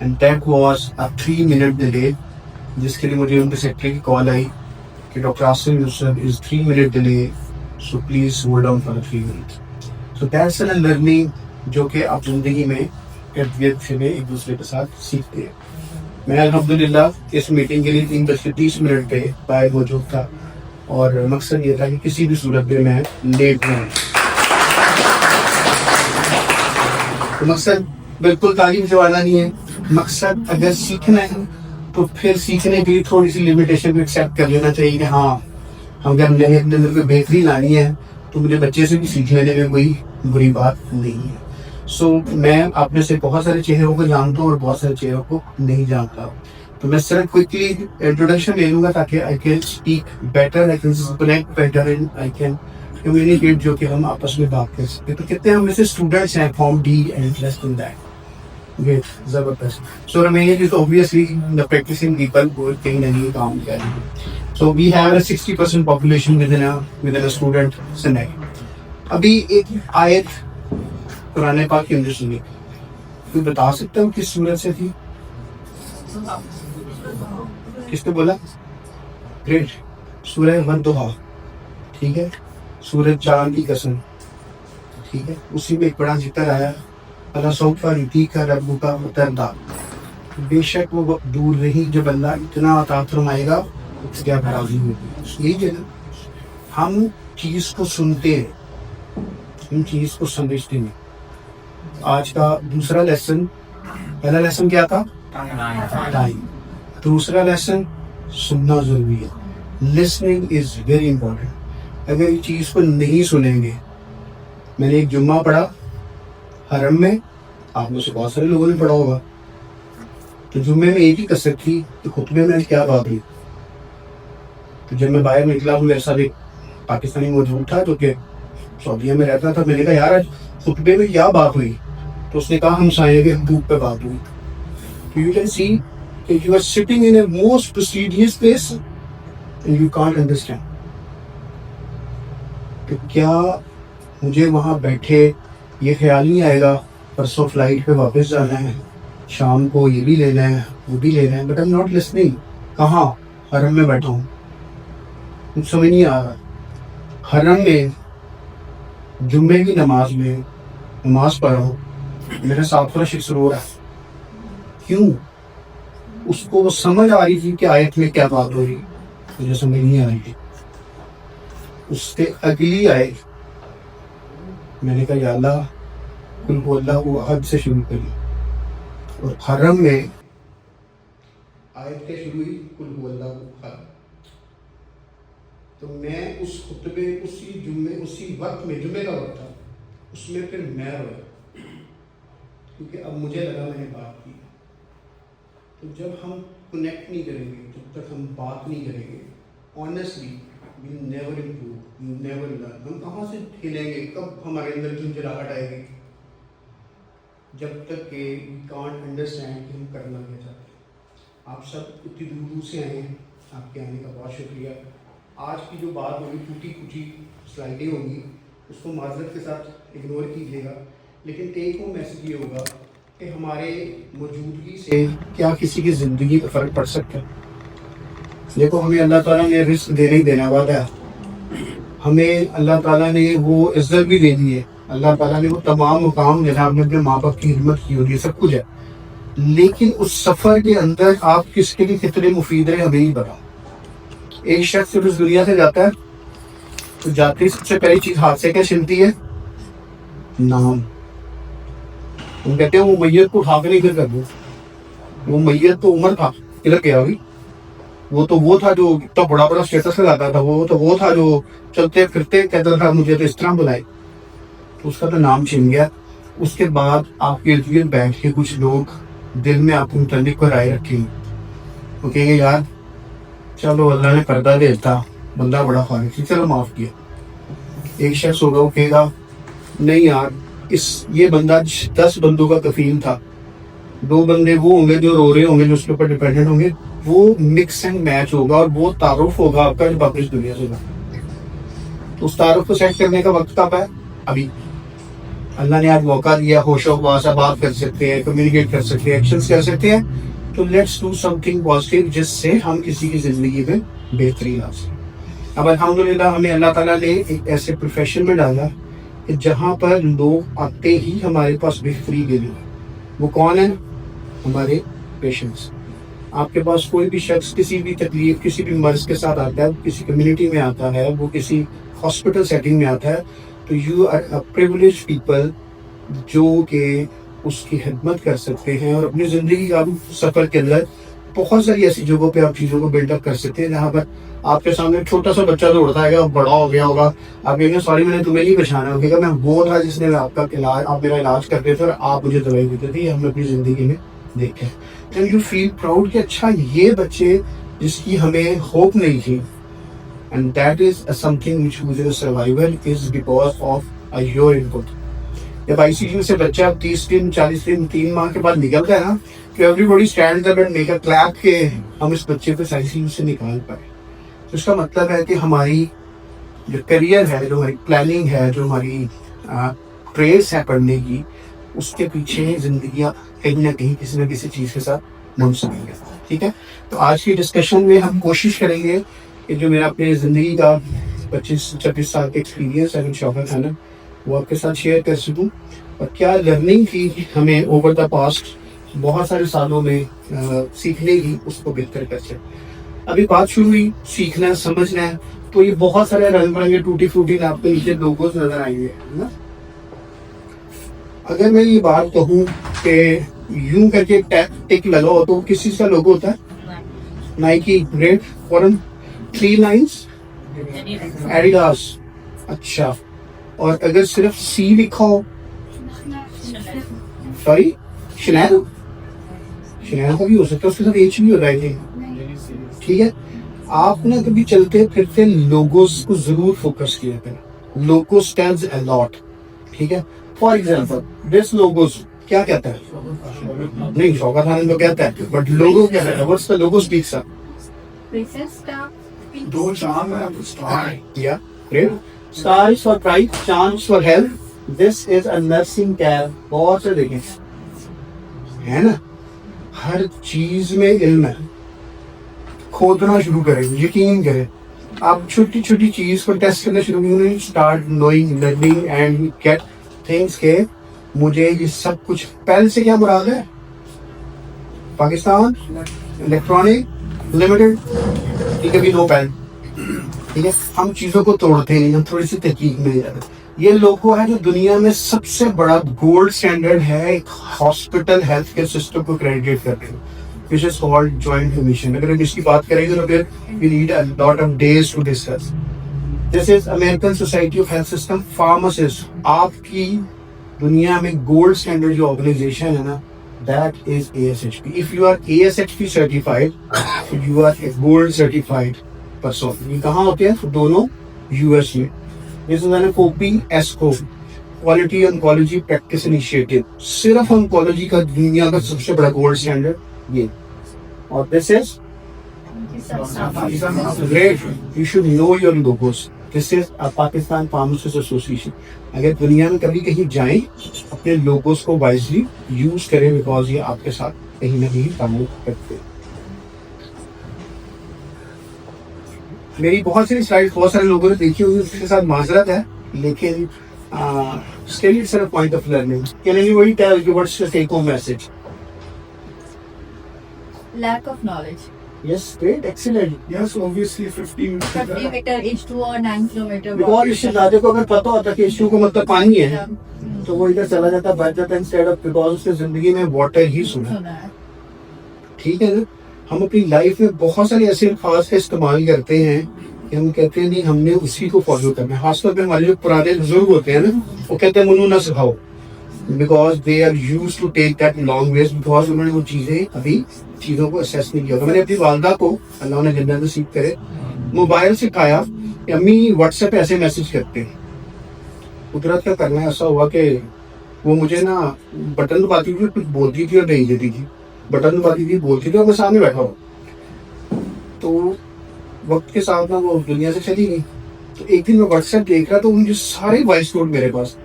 And that was a 3 minute delay, जिसके लिए मुझे उनके सेक्रेटरी की कॉल आई कि doctor Asim Yusuf is 3 minute delay, so please hold on for 3 minute. So that's an learning जो कि आप जिंदगी में इर्द से एक दूसरे के साथ सीखते हैं। मैं अल्हम्दुलिल्लाह इस मीटिंग के लिए 3:30 पे बाहर मौजूद था और मकसद ये था कि किसी भी सूरत में मैं लेट नहीं। तो मकसद बिल्कुल तारीफ जवाना नहीं है। मकसद अगर सीखना है तो फिर सीखने की थोड़ी सी लिमिटेशन को एक्सेप्ट कर लेना चाहिए कि हाँ, अगर मैंने अपने अंदर कोई बेहतरी लानी है तो मुझे बच्चे से भी सीख लेने में कोई बुरी बात नहीं है। सो मैं आप में से बहुत सारे चेहरों को जानता हूँ और बहुत सारे चेहरों को नहीं जानता, तो मैं सिर्फ क्विकली इंट्रोडक्शन ले लूंगा ताकि I can speak better, I can connect better and I can communicate, जो कि हम आपस में बात कर सकते हैं। तो कितने हम में से स्टूडेंट्स हैं form D and less than that. Great, जबरदस्त। So Ramesh is obviously the practicing people who are कहीं ना कहीं काम कर रहे हैं। So we have a 60% population within a student Chennai। अभी एक आयत कुरान पाक के अंदर सुनी, कोई बता सकता हूँ किस सूरत से थी? किसने बोला? ग्रेट, सूरह वद्दुहा, ठीक है, सूरज चांद की कसम, ठीक है, उसी में एक बड़ा जिक्र आया, अल्लाह सौफा रीति का रब्बु का मुतरदा, बेशक वो वक्त दूर नहीं जब अल्लाह इतना अता फरमाएगा उसके आप राजी होगी। यही है ना, हम चीज़ को सुनते हैं, हम चीज़ को समझते नहीं। आज का दूसरा लेसन, पहला लेसन क्या था? टाइम। दूसरा लेसन, सुनना जरूरी है। Listening is very important. अगर ये चीज़ को नहीं सुनेंगे, मैंने एक जुम्मा पढ़ा हरम में, आप में से बहुत सारे लोगों ने पढ़ा होगा, तो जुम्मे में एक ही कसरत थी, तो खुतबे में क्या बात हुई? तो जब मैं बाहर निकला हूँ, मेरे साथ एक पाकिस्तानी मौजूद था जो कि सऊदीया में रहता था। मैंने कहा यार आज खुतबे में क्या बात हुई? तो उसने कहा हम साये के हकूक पे बात हुई। तो you can see you are sitting in a most prestigious place and you can't understand. तो क्या मुझे वहाँ बैठे ये ख्याल नहीं आएगा परसों फ्लाइट पे वापस जाना है, शाम को ये भी लेना है वो भी लेना है, but I am not listening. कहाँ? हरम में बैठा हूँ, कुछ समझ नहीं आ रहा। हरम में जुम्मे की नमाज में नमाज पढ़ रहा हूँ, मेरे साथ थोड़ा शिक्र हो रहा है। क्यों? उसको वो समझ आ रही थी कि आयत में क्या बात हो रही, मुझे समझ नहीं आ रही थी। उसके अगली आयत मैंने कहा या अल्लाह कुल हुवल्लाहु अहद से शुरू करी, और हरम में आयत के शुरू हुई कुल हुवल्लाहु अहद। तो मैं उस खुतबे, उसी जुम्मे, उसी वक्त में, जुम्मे का वक्त था, उसमें फिर मैं रोया, क्योंकि अब मुझे लगा मैंने बात की। तो जब हम कनेक्ट नहीं करेंगे, जब तक हम बात नहीं करेंगे, honestly we never improve, we never learn. हम कहाँ से हिलेंगे? कब हमारे अंदर झुंझलाहट आएगी? जब तक कि वी कांट अंडरस्टैंड कि हम करना क्या चाहते हैं। आप सब इतनी दूर दूर से आए हैं, आपके आने का बहुत शुक्रिया। आज की जो बात होगी, टूटी फूटी स्लाइडें होंगी, उसको माजरत के साथ इग्नोर कीजिएगा, लेकिन टेक होम मैसेज ये होगा कि हमारे मौजूदगी से क्या किसी की ज़िंदगी पर फ़र्क पड़ सकता है? देखो, हमें अल्लाह ताला ने रिस्क देने ही देना वादा है, हमें अल्लाह ताला ने वो इज्जत भी दे दी है, अल्लाह ताला ने वो तमाम मुकाम जनाब ने अपने माँ बाप की खिदमत की होगी, सब कुछ है। लेकिन उस सफ़र के अंदर आप किसके लिए कितने मुफीद रहे हमें ही बताओ। एक शख्स जब इस दुनिया से जाता है तो जाते ही सबसे पहली चीज़ हाथ से क्या छिनती है? नाम। हम कहते हैं वो मैयत को उठा के नहीं फिर कर दो, वो मैयत तो उमर था, किधर गया अभी? वो था जो इतना बड़ा बड़ा स्टेटस लगाता था, वो था जो चलते फिरते कहता था मुझे तो इस तरह बुलाए, तो उसका तो नाम छिन गया। उसके बाद आपके इर्द गिर्द बैठ के कुछ लोग दिल में आपके मुतालिक को राय रखेंगे, वो कहेंगे यार चलो अल्लाह ने पर्दा दे देता, बंदा बड़ा खालिक थी, चलो माफ़ किया। एक शख्स होगा वो कहेगा नहीं यार ये बंदा 10 बंदों का कफील था, 2 बंदे वो होंगे जो रो रहे होंगे, जो उसके ऊपर डिपेंडेंट होंगे, वो मिक्स एंड मैच होगा और वो तारुफ होगा आपका जब आप इस दुनिया से जाओ। तो उस तारुफ को सेट करने का वक्त कब है? अभी। अल्लाह ने आज मौका दिया, होशो हवास से बात कर सकते हैं, कम्युनिकेट कर सकते हैं, एक्शंस कर सकते हैं, तो लेट्स डू समथिंग पॉजिटिव जिससे हम किसी की ज़िंदगी में बेहतरी ला सकें। अब अल्हम्दुलिल्लाह हमें अल्लाह ताला ने एक ऐसे प्रोफेशन में डाला कि जहाँ पर लोग आते ही हमारे पास बेहतरी के लिए। वो कौन है? हमारे पेशेंट्स। आपके पास कोई भी शख्स किसी भी तकलीफ, किसी भी मर्ज के साथ आता है, किसी कम्युनिटी में आता है, वो किसी हॉस्पिटल सेटिंग में आता है, तो you are a privileged people जो कि उसकी खिदमत कर सकते हैं और अपनी ज़िंदगी का सफ़र के अंदर बहुत सारी ऐसी जगहों पे आप चीज़ों को बिल्डअप कर सकते हैं जहाँ पर आपके सामने एक छोटा सा बच्चा दौड़ता है, बड़ा हो गया होगा, आप कहेंगे सॉरी मैंने तुम्हें नहीं पहचाना, होगा मैं वो था जिसने आपका इलाज, आप मेरा इलाज करते थे और आप मुझे दवाई देते थे, ये हमने अपनी ज़िंदगी में देखे। एंड यू फील प्राउड कि अच्छा ये बच्चे जिसकी हमें होप नहीं थी, and that is something which was survival is because of your input. जब आईसीयू से बच्चा 30 दिन 40 दिन 3 माह के बाद निकलता है ना, तो everybody stands up and make a clap के हम इस बच्चे को आईसीयू से निकाल पाए। तो इसका मतलब है कि हमारी जो करियर है, जो हमारी प्लानिंग है, जो हमारी ट्रेस है पढ़ने की, उसके पीछे जिंदगियां कहीं ना कहीं किसी न किसी चीज़ के साथ मुंसलिक है। ठीक है, तो आज की डिस्कशन में हम कोशिश करेंगे कि जो मेरा अपने ज़िंदगी का 25-26 साल का एक्सपीरियंस है शौकत है ना, वो आपके साथ शेयर कर सकूँ और क्या लर्निंग थी हमें ओवर द पास्ट बहुत सारे सालों में सीखने की, उसको बेहतर कर सकें। अभी बात शुरू हुई सीखना है, समझना है, तो ये बहुत सारे रंग बिरंगे टूटी फूटी आपको नीचे लोगोस नजर आएंगे, है ना। अगर मैं ये बात कहूँ कि यूं करके टिक लगाओ तो किस चीज का लोगो होता है? नाइकी, रेड, फॉरन, 3 लाइंस, एडिडास। अच्छा, और अगर सिर्फ सी लिखा हो, सॉरी, शनैल, शनैल का भी हो सकता है, उसके साथ एच भी होता है। ठीक है, आप ना कभी चलते फिरते लोगोस को जरूर फोकस किया करें। लोगो स्टैंड्स अ लॉट। ठीक है, फॉर एग्जांपल दिस लोगोस क्या कहता है? नहीं, शौकत खान तो कहता है, बट लोगो क्या कहता है? What's the logo speaks up? दो चांद है, स्टार। या great, star is for bright, chand for health, this is a nursing cap. बहुत से देखें, है ना, हर चीज में इल्म है। खोदना शुरू करें, यकीन करें, आप छोटी छोटी चीज को टेस्ट करना शुरू करें, start knowing, learning and get things के मुझे ये सब कुछ। पहले से क्या मुराद है? Pakistan electronic limited. ठीक है, भी नो पैन। ठीक है, हम चीजों को तोड़ते नहीं, हम थोड़ी सी तहकीक में जाते हैं। ये लोगो है जो दुनिया में सबसे बड़ा गोल्ड स्टैंडर्ड है एक हॉस्पिटल हेल्थ केयर सिस्टम को क्रेडिट करने में, which is called joint commission। अगर हम इसकी बात करेंगे तो फिर we need a lot of days to discuss। This is American Society of Health System Pharmacist। आपकी दुनिया में गोल्ड स्टैंडर्ड जो ऑर्गेनाइजेशन है ना, that is ASHP। If you are ASHP certified, so you are a gold certified person। ये कहाँ होते हैं? दोनों US में। This is an OPSO, quality oncology practice initiative. सिर्फ ऑन्कोलॉजी का दुनिया का सबसे बड़ा गोल्ड स्टैंडर्ड ये। और this is great, you should know your logos. This is a Pakistan pharmacist association. अगर दुनिया में कभी कहीं जाएं, अपने लोगोस को वाइजली यूज करें, बिकॉज ये आपके साथ कहीं ना कहीं काम करते हैं। मेरी बहुत सारी स्लाइड्स बहुत सारे लोगों ने देखी हुई, उसके साथ माजरत है, लेकिन still it's a point of learning। Can anybody tell you what's the take home message? Lack of knowledge. Yes, great, excellent। Yes, obviously 50 meter H2 और 9 kilometer। बिकॉज इससे ज्यादा को अगर पता होता कि इश्यू को मतलब पानी है, तो वो इधर चला जाता, बच जाता, इंस्टेड ऑफ, बिकॉज उसने जिंदगी में वाटर ही सुना। ठीक है ना, हम अपनी लाइफ में बहुत सारे ऐसे अल्फाज का इस्तेमाल करते हैं कि हम कहते हैं नहीं हमने उसी को फॉलो करना है। खासतौर पे हमारे जो पुराने बुजुर्ग होते हैं ना, वो कहते हैं मुन्नू ना सिखाओ, because they are use to take that long ways, because उन्होंने वो चीज़ें अभी चीज़ों को असेस नहीं किया होगा। मैंने अपनी वालदा को, अल्लाह ने जन्नत नसीब करे, मोबाइल सिखाया कि अम्मी व्हाट्सएप ऐसे मैसेज करते हैं। कुदरत का करना ऐसा हुआ कि वो मुझे ना बटन दबाती थी, कुछ बोलती थी और भेज देती थी, बटन दबाती थी, बोलती थी, और मैं सामने बैठा हूँ। तो वक्त के साथ ना वो दुनिया से चली गई। तो एक दिन मैं व्हाट्सएप देख रहा, तो मुझे सारे वॉइस नोट मेरे पास,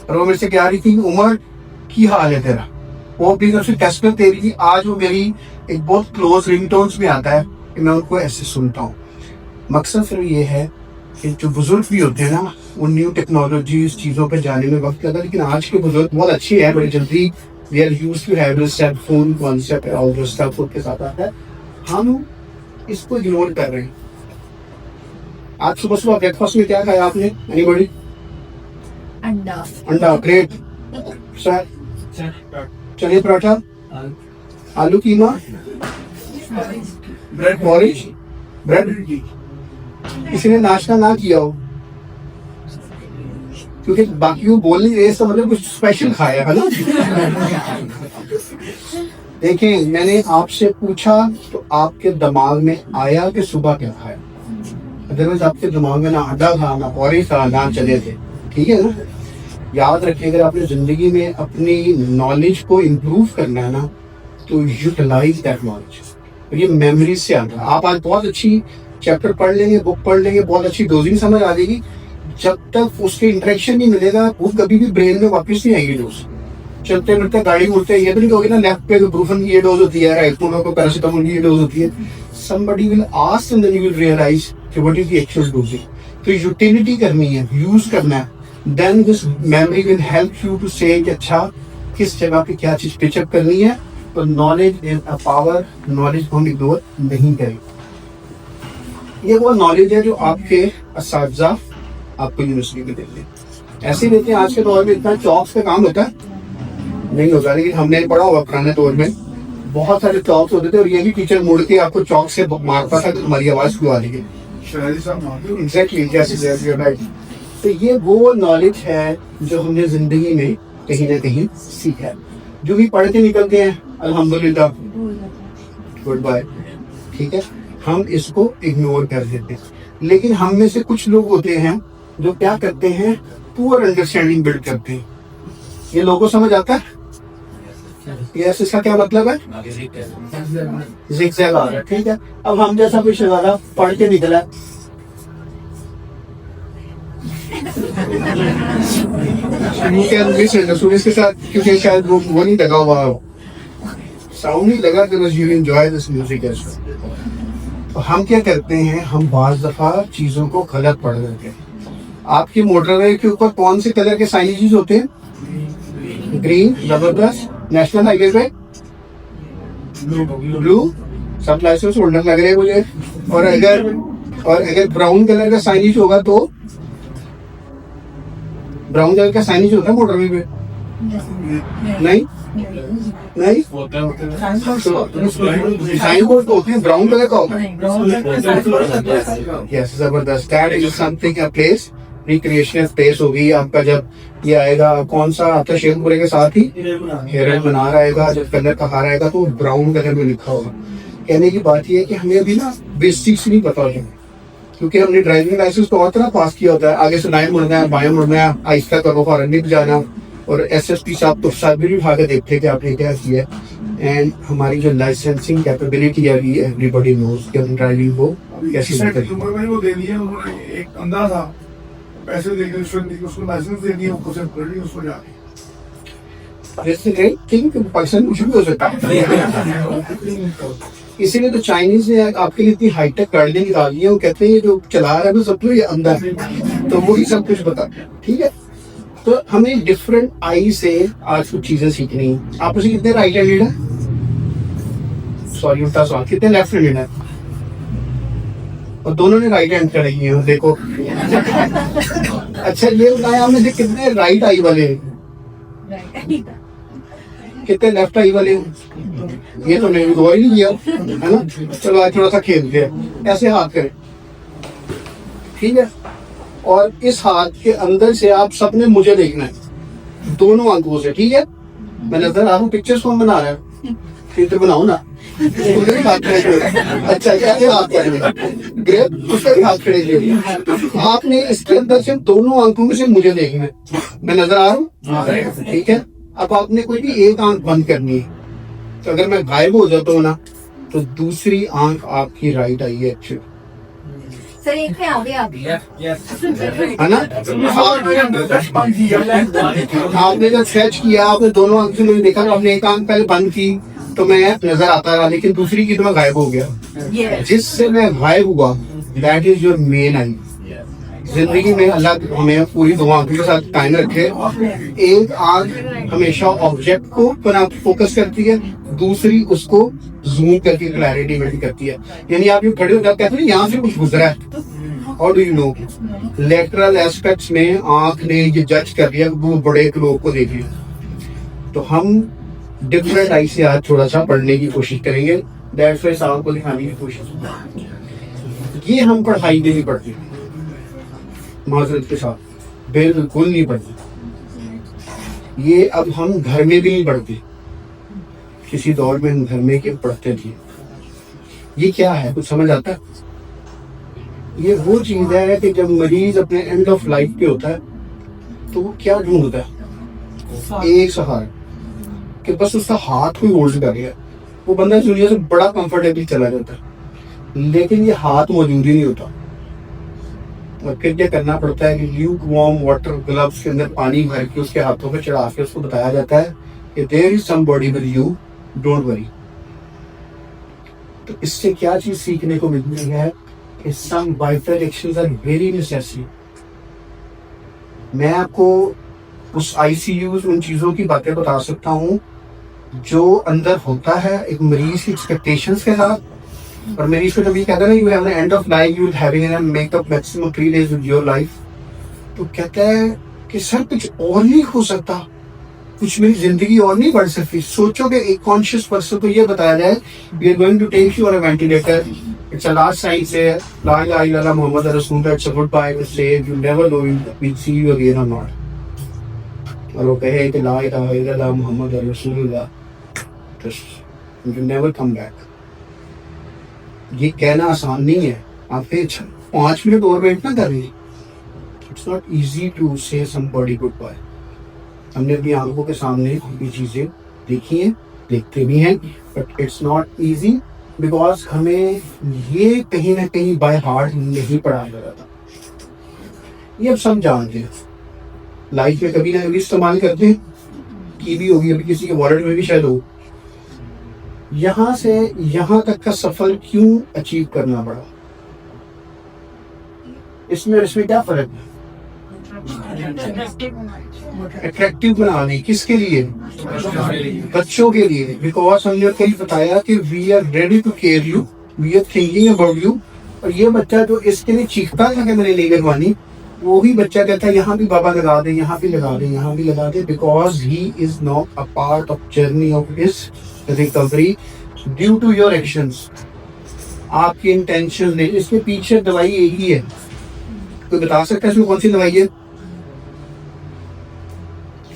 और वो मेरे से कह रही थी उमर की हाल है तेरा, वो अपनी तरफ से टेस्ट दे रही थी। आज वो मेरी एक बहुत क्लोज रिंगटोन्स में आता है कि मैं उनको ऐसे सुनता हूँ। मकसद सिर्फ ये है कि जो बुजुर्ग भी होते हैं ना, उन न्यू टेक्नोलॉजी चीज़ों पे जाने में वक्त लगा, लेकिन आज के बुजुर्ग बहुत अच्छे हैं, बड़ी जल्दी we are used to have this cell phone concept और जो स्टफ उनके साथ आता है, हम इसको इग्नोर कर रहे हैं। आज सुबह सुबह ब्रेकफास्ट में क्या खाया आपने? एनीबॉडी? अंडा। अंडा, ग्रेट। सर चने पराठा, आलू कीमा, ब्रेड पॉरिज, ब्रेड। किसी ने नाश्ता ना किया हो क्योंकि बाकी वो बोल नहीं रहे, इसका मतलब कुछ स्पेशल खाया है ना। देखें, मैंने आपसे पूछा तो आपके दिमाग में आया कि सुबह क्या खाया, अदरवाइज आपके दिमाग में ना अंडा था, ना पॉरिज था, ना चने थे। ठीक है ना। याद रखिए, अगर आपने जिंदगी में अपनी नॉलेज को इम्प्रूव करना है ना, तो यूटिलाइज दैट नॉलेज। ये मेमोरी से आता है। आप आज बहुत अच्छी चैप्टर पढ़ लेंगे, बुक पढ़ लेंगे, बहुत अच्छी डोजिंग समझ आ जाएगी, जब तक उसके इंटरेक्शन नहीं मिलेगा वो कभी भी ब्रेन में वापस नहीं आएगी डोज। चलते फिरते गाड़ी उड़ते ये तो नहीं कहोगे ना लेफ्ट पे ब्रूफन की ये डोज होती है, राइट को पैरासिटामोल की ये डोज होती है। somebody will ask and then you will realize कि what is the actual dosing। तो यूटिलिटी करनी है, यूज करना है, then this memory will help you to say कि अच्छा किस जगह पे क्या चीज पिचअप करनी है। तो knowledge is a power, knowledge को हम इग्नोर नहीं करें। ये वो नॉलेज है जो आपके असातिज़ा आपको यूनिवर्सिटी में देते हैं। ऐसे ही देते हैं। आज के दौर में इतना चौक्स का काम होता है नहीं होता, लेकिन हमने पढ़ा होगा पुराने दौर में बहुत सारे चौक्स होते थे और ये भी टीचर मुड़ के आपको चौक से मारता था कि तुम्हारी आवाज क्यों आ रही है। Exactly right. तो ये वो नॉलेज है जो हमने जिंदगी में कहीं ना कहीं सीखा है। जो भी पढ़ के निकलते हैं अल्हम्दुलिल्लाह, गुड बाय। ठीक है, हम इसको इग्नोर कर देते हैं। लेकिन हम में से कुछ लोग होते हैं जो क्या करते हैं, पुअर अंडरस्टैंडिंग बिल्ड करते हैं। ये लोगों को समझ आता है? यस, इसका क्या मतलब है? ज़िगज़ैग आ रहा है। ठीक है, अब हम जैसा कोई शहजादा पढ़ के निकला इसके साथ, क्योंकि शायद वो नहीं लगा हुआ, साउंड नहीं लगा, तो you enjoy this music as well. तो हम क्या करते हैं, हम बाज़ दफा चीजों को गलत पढ़ देते हैं। आपकी मोटरवे के ऊपर कौन से कलर के साइनेजेस होते हैं? ग्रीन, जबरदस्त। नेशनल हाईवे पे ब्लू, सब लाइसेंस होल्डर लग रहे हैं मुझे। और अगर ब्राउन कलर का साइनेज होगा तो ब्राउन कलर का साइनेज होता है मोटरवे पे? नहीं नहीं, साइन बोर्ड तो होते हैं, ब्राउन कलर का होता है। यस, जबरदस्त। That is something, a place, recreational place होगी आपका। जब ये आएगा, कौन सा आता है, शेखपुरे के साथ ही हेरन बना रहेगा, जब कलर का हार आएगा तो ब्राउन कलर में लिखा होगा। कहने की बात ये है कि हमें अभी ना बेसिक्स नहीं पता होते, क्योंकि हमने ड्राइविंग लाइसेंस तो और तरह पास किया होता है। आगे से दाएं मुड़ना है, बाएं मुड़ना है, आहिस्ता करो, हॉर्न नहीं बजाना। और एसएसपी साहब तो सब भी भागे देखते कि आपने क्या किया। एंड हमारी जो लाइसेंसिंग कैपेबिलिटी है, एवरीबॉडी नोज कि हम ड्राइविंग को कैसे वो दे दिया उन्होंने, एक अंधा था, पैसे देके उसको लाइसेंस दे दिया, उसको सिर्फ कर ली, उसको जाके पाकिस्तान कुछ भी हो सकता है। इसीलिए तो चाइनीज ने आपके लिए इतनी हाईटेक गाड़ियां निकाली है। वो कहते हैं ये जो चला रहा है ना सब, तो ये अंधा है, तो वो ही सब कुछ बता। ठीक है, तो हमें डिफरेंट आई से आज कुछ चीजें सीखनी है। आप उसे कितने राइट हैंडेड है? सॉरी, उल्टा सवाल, कितने लेफ्ट हैंडेड है? और दोनों ने राइट हैंड करेंगे हैं, देखो। अच्छा, ये बताया आपने से कितने राइट आई वाले हैं? कितने लेफ्ट आई वाले हैं? ये तो नहीं गौर नहीं किया है ना। चलो आज थोड़ा सा खेलते हैं, ऐसे हाथ करें। ठीक है, और इस हाथ के अंदर से आप सबने मुझे देखना है, दोनों आंखों से। ठीक है, मैं नजर आ रहा हूँ, पिक्चर्स कौन बना रहा है? फिर तो बनाओ ना। अच्छा, कैसे हाथ करेंगे? ग्रेट, उसका भी हाथ करेंगे। आपने इसके अंदर से दोनों आंखों से मुझे देखना है, मैं नजर आ रहा हूँ। ठीक है, अब आपने कोई भी एक आंख बंद करनी है। तो अगर मैं गायब हो जाता हूँ ना, तो दूसरी आंख आपकी राइट आई है। एक्चुअली सर एक पे आ गए आप है ना? आपने जब स्ट्रेच किया, आपने दोनों आंख से मुझे देखा, तो आपने एक आंख पहले बंद की तो मैं नजर आता रहा, लेकिन दूसरी की तो मैं गायब हो गया। जिससे मैं गायब हुआ, दैट इज योर मेन आई। जिंदगी में अल्लाह हमें पूरी दो आंखों के साथ कायम रखे। एक आंख हमेशा ऑब्जेक्ट को बना फोकस करती है, दूसरी उसको जूम करके क्लैरिटी बिल्ड करती है। यानी आप ये खड़े हो जाते हैं, यहाँ से कुछ गुजरा है, और do you know lateral aspects में आंख ने ये जज कर लिया वो बड़े लोग को देख लिया। तो हम डिफरेंट आई से आज थोड़ा सा पढ़ने की कोशिश करेंगे, दैट्स व्हाई साहब को दिखाने की कोशिश। ये हम पढ़ाई में नहीं पढ़ते, माजरत के साथ बिल्कुल नहीं पढ़ते। ये अब हम घर में भी नहीं पढ़ते, किसी दौर में हम घर में के पढ़ते थे। ये क्या है, कुछ समझ आता है? ये वो चीज है कि जब मरीज अपने एंड ऑफ लाइफ पे होता है तो वो क्या ढूंढता है? एक सहारा, कि बस उसका हाथ कोई होल्ड कर गया। वो बंदा दुनिया से बड़ा कंफर्टेबल चला जाता है, लेकिन ये हाथ मौजूद ही नहीं होता। और फिर क्या करना पड़ता है कि ल्यूक वार्म वाटर ग्लव्स के अंदर पानी भर के उसके हाथों पे चढ़ा के उसको बताया जाता है कि there is somebody with you, don't worry. तो इससे क्या चीज सीखने को मिलती है कि some vital actions are very necessary. मैं आपको उस आईसीयू उन चीजों की बातें बता सकता हूँ जो अंदर होता है एक मरीज की एक्सपेक्टेशंस के साथ। और मरीज को जब ये कहता है ना you have the end of life, you having an makeup maximum 3 days with your life, तो कहता है कि सर कुछ और नहीं हो सकता, कुछ मेरी जिंदगी और नहीं बढ़ सकती। सोचो कि एक कॉन्शियस पर्सन को ये बताया जाए we are going to take you on a ventilator, it's a last sign say ला इलाहा इल्लल्लाह मुहम्मद रसूलुल्लाह, it's a goodbye, we say you never know will see you again और नॉट। और वो कहे कि ला इलाहा इल्लल्लाह मुहम्मद रसूलुल्लाह, यू नेवर कम बैक। ये कहना आसान नहीं है, आप फिर 5 मिनट और वेट ना करें। इट्स नॉट इजी टू से समबॉडी गुड बाय। हमने अपनी आंखों के सामने ये चीजें देखी हैं, देखते भी हैं, but it's not easy because हमें ये कहीं ना कहीं बाय हार्ट नहीं पढ़ाया जा रहा। ये अब सब जानते हैं, लाइफ में कभी ना कभी इस्तेमाल करते हैं, की भी होगी, अभी किसी के वॉलेट में भी शायद हो। यहाँ से यहाँ तक का सफर क्यों अचीव करना पड़ा, इसमें क्या फर्क है? अट्रैक्टिव बनाने किसके लिए? बच्चों के लिए। बिकॉज हमने कहीं बताया कि we are ready to care you, we are thinking about you. और ये बच्चा जो इसके लिए चीखता था कि मैंने नहीं लगवानी, वो ही बच्चा कहता है यहाँ भी बाबा लगा दे, यहाँ भी लगा दे, यहाँ भी लगा दे, because he is not a part of journey of his recovery due to your actions. आपकी इंटेंशन ने, इसके पीछे दवाई एक ही है। कोई बता सकता है इसमें कौन सी दवाई है?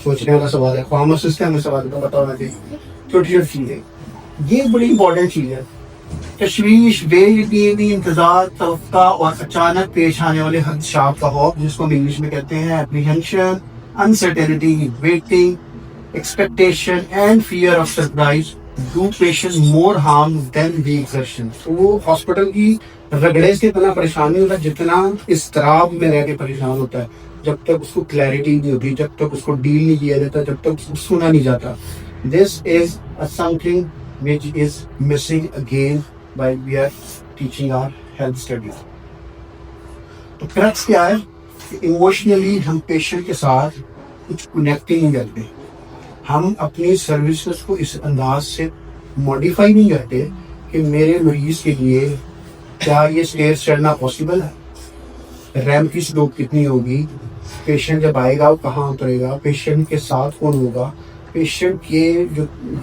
सोचने वाला सवाल है, फार्मासिस्ट है, हमें सवाल का बताओ ना। छोटी छोटी चीजें, ये बड़ी इंपॉर्टेंट चीज है। तशवीश, बेयकीनी, इंतजार, तवक्का और अचानक पेश आने वाले खदशात का खौफ, जिसको हम इंग्लिश में कहते हैं apprehension, uncertainty, waiting, expectation and fear of surprise do patient more harm then the exertion. तो वो हॉस्पिटल की रगड़े से इतना परेशान नहीं होता जितना इस्तराब में रह के परेशान होता है, जब तक उसको क्लैरिटी नहीं होती, जब तक उसको डील नहीं किया जाता, जब तक उसको सुना नहीं जाता। This is something which is missing again while we are teaching our health studies. तो क्रक्स क्या है? इमोशनली हम पेशेंट के साथ कुछ कनेक्टिंग नहीं करते, हम अपनी सर्विसेज को इस अंदाज से मॉडिफाई नहीं करते कि मेरे मरीज के लिए क्या ये स्टेज चढ़ना पॉसिबल है, रैंप की स्लोप कितनी होगी, पेशेंट जब आएगा वो कहाँ उतरेगा, पेशेंट के साथ कौन होगा, पेशेंट के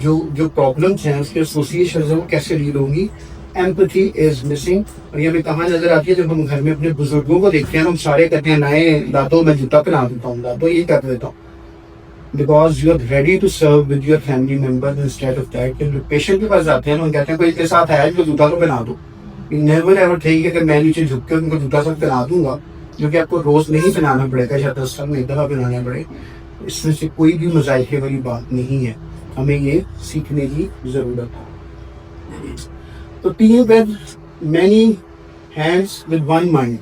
जो प्रॉब्लम्स हैं उसके एसोसिएशन है वो कैसे डील होंगी। Empathy is missing. और ये हमें कहाँ नजर आती है? जब हम घर में अपने बुजुर्गों को देखते हैं, हम सारे कहते हैं नए दादो मैं जूता पहना देता हूँ, दादो ये कर देता हूँ, because you are ready to serve with your family members instead of that. Patient के पास जाते हैं, हम कहते हैं कोई के साथ है जो जूता तो पहना दो। नेवर एवर ठीक है कि मैं नीचे झुक के उनको जूता सब पहना दूंगा, जो कि आपको रोज नहीं पहनाना पड़ेगा, या 10 साल में एक दफा पहनाना पड़े। इसमें से कोई भी मजाइके वाली बात नहीं है, हमें ये सीखने की जरूरत है। तो team with many hands with one mind.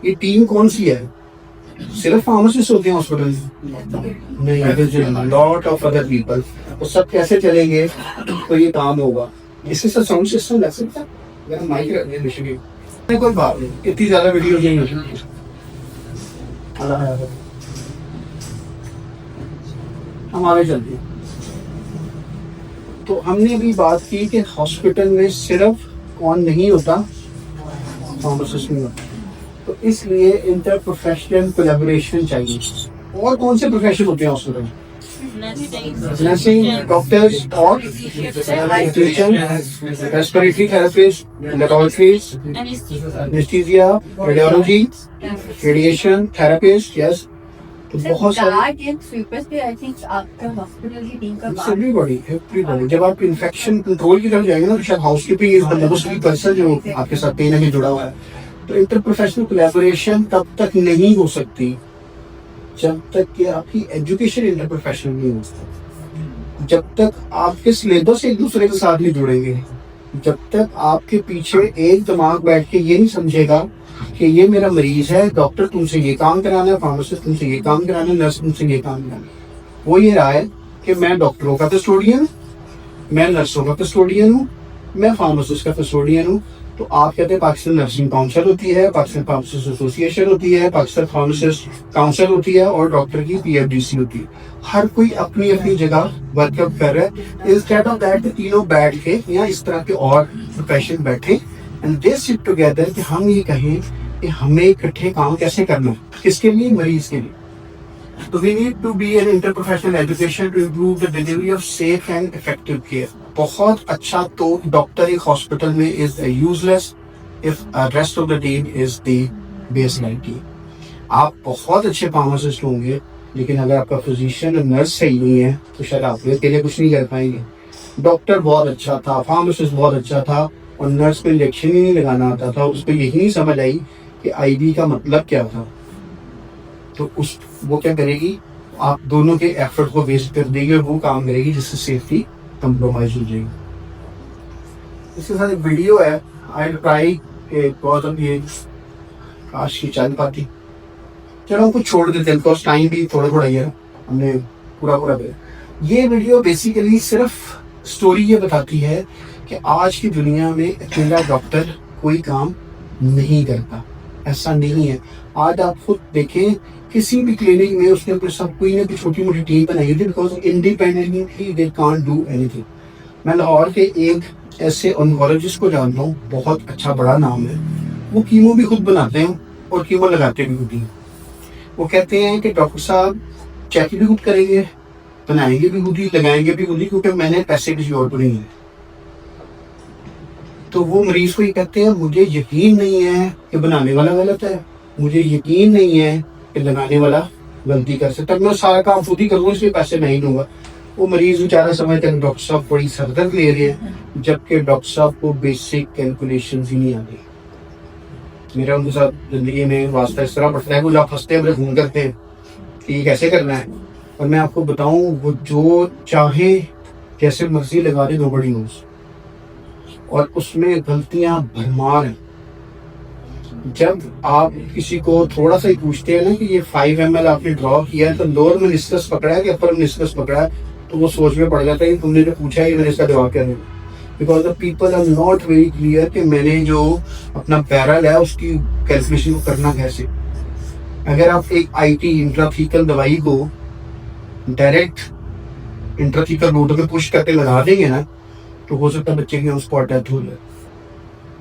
ये टीम कौन सी है? सिर्फ फार्मासिस्ट होते हैं हॉस्पिटल में? नहीं, लॉट ऑफ अदर पीपल। तो सब कैसे चलेंगे तो ये काम होगा? इसके साथ साउंड सिस्टम लग सकता है? अगर माइक रखने बेसिकली कोई बात नहीं, इतनी ज्यादा वीडियो नहीं होती। हम आगे चलते हैं। तो हमने अभी बात की कि हॉस्पिटल में सिर्फ कौन नहीं होता, फार्मासिस्ट नहीं होता। तो इसलिए इंटर प्रोफेशनल कोलैबोरेशन चाहिए। और कौन से प्रोफेशन होते हैं हॉस्पिटल में? नर्सिंग, डॉक्टर्स और respiratory therapist, laboratories, anaesthesia, radiology, radiation therapist, yes. तो बहुत सारे एवरीबॉडी। जब आप इन्फेक्शन कंट्रोल की तरफ जाएंगे ना, तो शायद housekeeping is the most person जो आपके साथ कहीं ना कहीं जुड़ा हुआ है। तो इंटर प्रोफेशनल कोलैबोरेशन तब तक नहीं हो सकती जब तक कि आपकी एजुकेशन इंटर प्रोफेशनल नहीं हो सकती, जब तक आपके सिलेबस एक दूसरे के साथ नहीं जुड़ेंगे, जब तक आपके पीछे एक दिमाग बैठ के ये नहीं समझेगा कि ये मेरा मरीज है, डॉक्टर तुमसे ये काम कराना है, फार्मासिस्ट तुमसे ये काम कराना है, नर्स तुमसे ये काम कराना है। वो ये रहा है कि मैं डॉक्टरों का कस्टोडियन, मैं नर्सों का कस्टोडियन हूँ, मैं फार्मासिस्ट का कस्टोडियन हूँ। तो आप कहते हैं पाकिस्तान नर्सिंग काउंसिल होती है, पाकिस्तान फार्मासिस्ट एसोसिएशन होती है, पाकिस्तान फार्मासिस्ट काउंसिल होती है और डॉक्टर की पीएफडीसी होती है। हर कोई अपनी अपनी जगह वर्कअप कर रहा है। इंस्टेड ऑफ दैट तीनों बैठ के या इस तरह के और प्रोफेशन बैठे एंड दे सिट टुगेदर कि हम ये कहें कि हमें इकट्ठे काम कैसे करना है, किसके लिए? मरीज के लिए। तो we need to be an interprofessional education to improve the delivery of safe and effective care. बहुत अच्छा तो डॉक्टर एक हॉस्पिटल में is useless if rest of the team is the baseline team. आप बहुत अच्छे फार्मासिस्ट होंगे, लेकिन अगर आपका फिजिशियन और नर्स सही नहीं है तो शायद आप अकेले कुछ नहीं कर पाएंगे। डॉक्टर बहुत अच्छा था, फार्मासिस्ट बहुत अच्छा था और नर्स को इंजेक्शन ही नहीं लगाना आता था, उसको यही नहीं समझ आई कि आईवी का मतलब क्या था। तो उस वो क्या करेगी? आप दोनों के एफर्ट को वेस्ट कर देगी और वो काम करेगी जिससे सेफ्टी कंप्रोमाइज हो जाएगी। इसके साथ एक वीडियो है, आई ट्राई बहुत ये काश की चल पाती। चलो हमको छोड़ देते हैं, बिकॉज टाइम भी थोड़ा थोड़ा ही है, हमने पूरा पूरा किया। ये वीडियो बेसिकली सिर्फ स्टोरी ये बताती है कि आज की दुनिया में अकेला डॉक्टर कोई काम नहीं करता, ऐसा नहीं है। आज आप खुद देखें, किसी भी क्लिनिक में उसने अपने सब कोई ने छोटी मोटी टीम बनाई होती है, because independently they can't do anything. मैं लाहौर के एक ऐसे ऑन्कोलॉजिस्ट को जानता हूँ, बहुत अच्छा बड़ा नाम है, वो कीमो भी खुद बनाते हैं और कीमो लगाते भी होती हैं। वो कहते हैं कि डॉक्टर साहब चेक भी खुद करेंगे, बनाएंगे भी खुद ही, लगाएंगे भी खुद ही, क्योंकि मैंने पैसे किसी और को नहीं है। तो वो मरीज को ये कहते हैं, मुझे यकीन नहीं है कि बनाने वाला गलत है, मुझे यकीन नहीं है कि लगाने वाला गलती कर सकता है, मैं सारा काम खुद ही करूँगा, इसलिए पैसे नहीं दूंगा। वो मरीज बेचारा समझते हैं डॉक्टर साहब बड़ी सरदर्द ले रहे हैं, जबकि डॉक्टर साहब को बेसिक कैलकुलेशन ही नहीं आती। मेरा उनके साथ जिंदगी में वास्ता इस तरह पड़ता है, वो आप हंसते हैं, मुझे फोन करते हैं कि ये कैसे करना है, और मैं आपको बताऊं, वो जो चाहे जैसे मर्जी लगा दे, नोबडी नोस, और उसमें गलतियां भरमार हैं। जब आप किसी को थोड़ा सा ही पूछते हैं ना कि ये 5 ml आपने ड्रॉ किया है, तो लोअर मेनिस्कस पकड़ा है कि अपर मेनिस्कस पकड़ा है, तो वो सोच में पड़ जाता है कि तुमने जो पूछा है मैंने इसका जवाब क्या देना। Because the people are not very clear कि मैंने जो अपना पैरल है उसकी कैलकुलेशन को करना कैसे। अगर आप एक आईटी इंट्राथीकल दवाई को डायरेक्ट इंट्राथीकल रूट पे पुश करके लगा देंगे ना, तो हो सकता है बच्चे की ऑन स्पॉट डेथ हो जाए।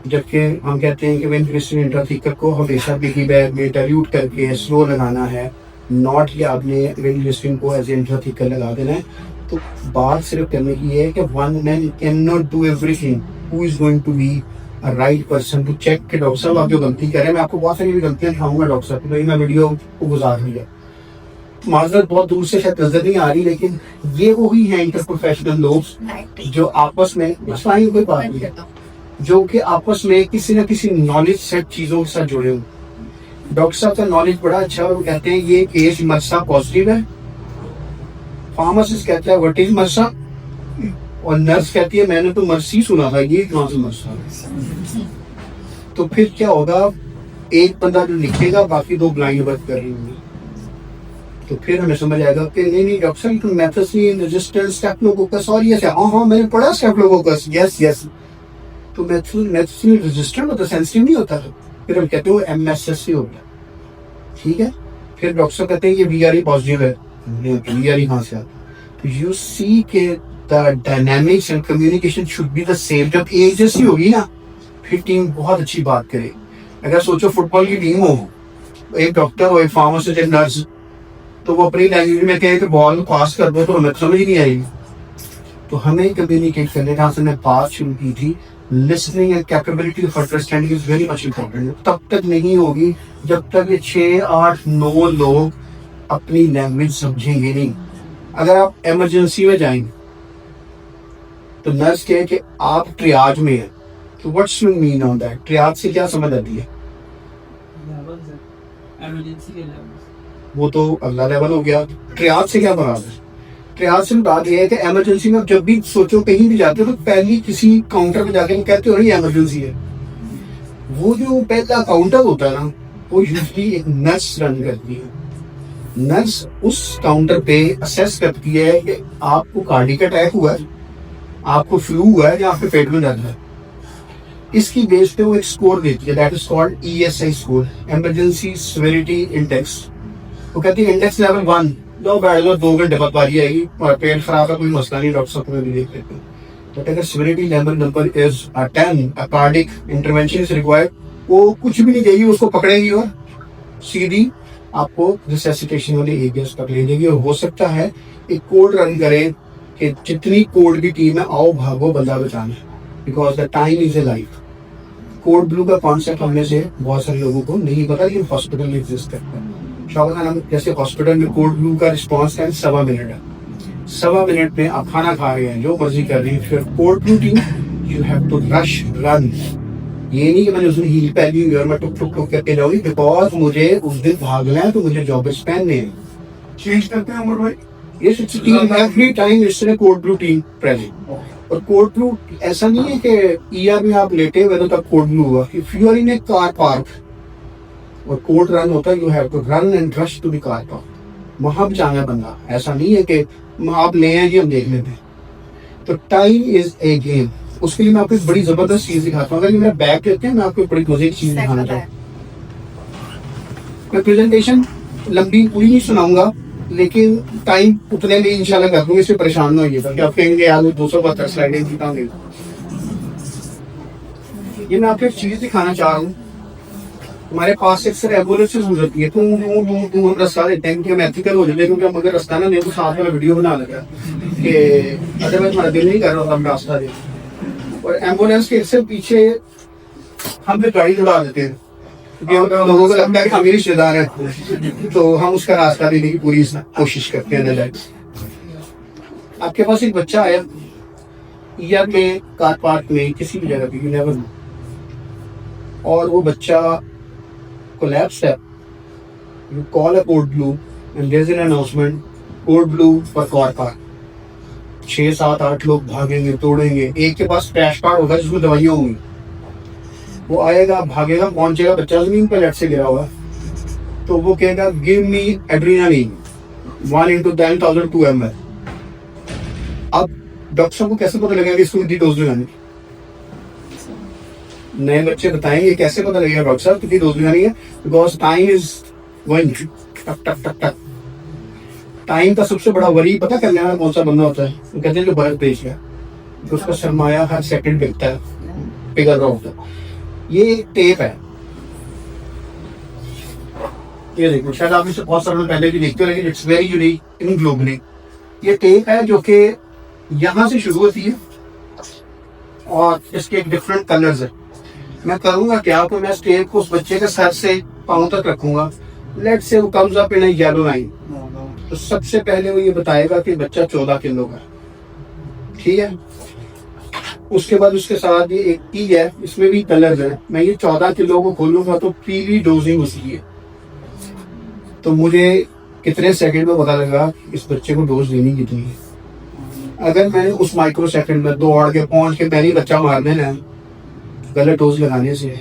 जबकि हम कहते हैं कि वेंटिलेशन इंट्राथीकल को हमेशा पिगी बैग में डाइल्यूट करके स्लो लगाना है, नॉट कि आपने वेंटिलेशन को एज इंट्राथीकल लगा देना है। तो बात सिर्फ करने की है कि one man can not do everything, who is going to be a right person to check कि डॉक्टर साहब आप जो गलती कर रहे हैं, मैं आपको बहुत सारी गलतियां दिखाऊंगा डॉक्टर साहब, तो मैं वीडियो को गुजार लिया, माजरत बहुत दूर से शायद नजर नहीं आ रही, लेकिन ये वही है इंटर प्रोफेशनल लोग जो आपस में मसला ही कोई बात नहीं है, जो कि आपस में किसी न किसी नॉलेज सेट चीजों के साथ जुड़े हुए। डॉक्टर साहब का नॉलेज बड़ा अच्छा है, वो कहते हैं ये केस मरसा पॉजिटिव है, फार्मासिस्ट कहता है व्हाट इज मरसा, और नर्स कहती है मैंने तो मर्सी सुना था, ये कौन सा मरसा है। तो फिर क्या होगा, एक बंदा जो लिखेगा बाकी दो ब्लाइंड वर्क कर रही होंगी। तो फिर हमें समझ आएगा कि नहीं नहीं डॉक्टर साहब, मेथोसिन रेजिस्टेंस स्टेफिलोकोकस और ये हाँ मैंने पढ़ा स्टेफिलोकोकस, यस यस। तो मेथोसिन रेजिस्टेंट होता, सेंसिटिव नहीं होता। फिर हम कहते हो MSSC हो गया, ठीक है। फिर डॉक्टर कहते हैं ये VRE पॉजिटिव है, VRE कहाँ से आता? तो यू सी के the dynamics and communication should be the same. जब एक जैसी होगी ना फिर टीम बहुत अच्छी बात करे। अगर सोचो फुटबॉल की टीम हो, एक डॉक्टर हो, एक फार्मासिस्ट, एक नर्स, तो वो अपनी लैंग्वेज में कहे कि बॉल पास कर दो, तो हमें समझ ही नहीं आएगी। तो हमें कम्युनिकेट करने का हमने बात शुरू की थी, listening and capability of understanding is very much important. तब तक नहीं होगी जब तक ये 6, 8, 9 लोग अपनी लैंग्वेज समझेंगे नहीं। अगर आप इमरजेंसी में जाएंगे तो नर्स कहे कि आप ट्रियाज में हैं, तो what's you mean on that? ट्रियाज से क्या समझ आती है? वो तो अगला लेवल हो गया। ट्रियाज से क्या बराबर है? ट्रियाज से बात यह है कि इमरजेंसी में जब भी सोचो कहीं भी जाते हो तो पहली किसी काउंटर पे जाके कहते हो नहीं इमरजेंसी है। वो जो पहला काउंटर होता है ना, वो यूजली एक नर्स रन करती है। नर्स उस काउंटर पे असेस करती है कि आपको कार्डियक अटैक हुआ है, आपको फ्लू हुआ है या आपके पेट में दर्द है। इसकी बेस पे वो एक स्कोर देती है, that is called ESI score, emergency severity index. वो कहती है इंडेक्स लेवल 1, लो बैठ जाओ 2 घंटे बाद बारी आएगी, और पेट खराब है कोई मसला नहीं, डॉक्टर साहब भी देख लेते हैं। बट अगर severity level number is 10, a cardiac intervention is required, वो कुछ भी नहीं देगी, उसको पकड़ेगी और सीधी आपको रिसेसिटेशन वाले एरियाज तक ले जाएगी। और हो सकता है एक कोड रन करें कि जितनी कोड की टीम है आओ भागो बंदा बचाना, because the time is a life. Code blue का कॉन्सेप्ट हमने से बहुत सारे लोगों को नहीं पता, लेकिन हॉस्पिटल में एग्जिस्ट करता है। शौकत खान, जैसे हॉस्पिटल में कोड ब्लू का रिस्पॉन्स टाइम 1.25 मिनट है। 1.25 मिनट में आप खाना खा रहे हैं, जो मर्जी कर रहे हैं, फिर code blue team you have to rush run. ये नहीं कि मैंने उस दिन हील पहनी हुई और मैं टुक टुक टुक करके जाऊंगी, बिकॉज मुझे उस दिन भागना है, तो मुझे जॉबर्स पहनने हैं। चेंज करते हैं उमर भाई, ये टीम एवरी टाइम इससे कोड ब्लू टीम प्रेजेंट। और कोड ब्लू ऐसा नहीं है कि ER में आप लेटे हुए तो तब कोड ब्लू हुआ। If you are in a car park और कोड रन होता है, you have to run and rush to the car park, वहां भी जाना बंदा। ऐसा नहीं है कि आप ले आए जी हम देख लेते हैं। तो टाइम इज ए गेम। उसके लिए मैं आपको एक बड़ी जबरदस्त चीज दिखाता हूँ। अगर ये मेरा बैग देते हैं, मैं आपको एक बड़ी मजे की चीज दिखाना चाहूँ। मैं प्रेजेंटेशन लंबी पूरी नहीं सुनाऊंगा, लेकिन टाइम उतने में इंशाल्लाह कर दूंगा, इससे परेशान ना होइएगा कि आप कहेंगे यार 272 स्लाइडें थी कहाँ गई। ये मैं आपको एक चीज दिखाना चाह रहा हूँ। हमारे पास एक सर एम्बुलेंसेस गुजरती है, तुम हम रास्ता देते हैं कि हम एथिकल हो जाए, क्योंकि हम अगर रास्ता ना दें तो साथ में वीडियो बना लगा कि अदरवाइज हमारा दिल नहीं कर रहा हम रास्ता दें। और एम्बुलेंस के इससे पीछे हम फिर गाड़ी उड़ा देते हैं, क्योंकि हम लोगों को लगता है कि हम ही रिश्तेदार हैं, तो हम उसका रास्ता देने की पूरी कोशिश करते हैं। आपके पास एक बच्चा आया ER में, कार पार्क में, किसी भी जगह पे, यू नेवर नो, और वो बच्चा कोलैप्स है। You call a code blue and there is an announcement, code blue for car park. 6, 7, 8 लोग भागेंगे, तोड़ेंगे। एक के पास क्रैश कार्ड होगा जिसमें दवाइयाँ होंगी, वो आएगा, भागेगा, पहुंचेगा, बच्चा जमीन पर लेट से गिरा हुआ, तो वो कहेगा गिव मी एड्रेनालिन 1 × 10,000 2 ml। अब डॉक्टर साहब को कैसे पता लगेगा कि इसको कितनी डोज लगानी? नए बच्चे बताएंगे कैसे पता लगेगा डॉक्टर साहब कितनी डोज लगानी है, बिकॉज टाइम इज गोइंग टक टक टक टक। टाइम का सबसे बड़ा वरी पता करने वाला कौन सा बंदा होता है? वो कहते हैं जो बर्फ बेच गया, तो उसका सरमाया हर सेकंड बिकता है, पिघल रहा होता है। ये एक टेप है, ये देखो, शायद आप इसे बहुत सालों पहले भी देखते हो, लेकिन it's very unique in globally. ये टेप है जो कि यहाँ से शुरू होती है और इसके एक डिफरेंट कलर्स है। मैं करूँगा क्या, तो मैं इस टेप को उस बच्चे के सर से पाँव तक रखूंगा, लेट से वो comes up in a yellow line. तो सबसे पहले वो ये बताएगा कि बच्चा 14 किलो का, ठीक है। उसके बाद उसके साथ ये एक टी है, इसमें भी कलर्स है। मैं ये 14 किलो को खोलूंगा तो पीली डोजिंग उसकी है, तो मुझे कितने सेकंड में पता लगा इस बच्चे को डोज देनी कितनी है। अगर मैंने उस माइक्रो सेकंड में दौड़ के पहुंच के पहली बच्चा मार देना है, गलत डोज लगाने से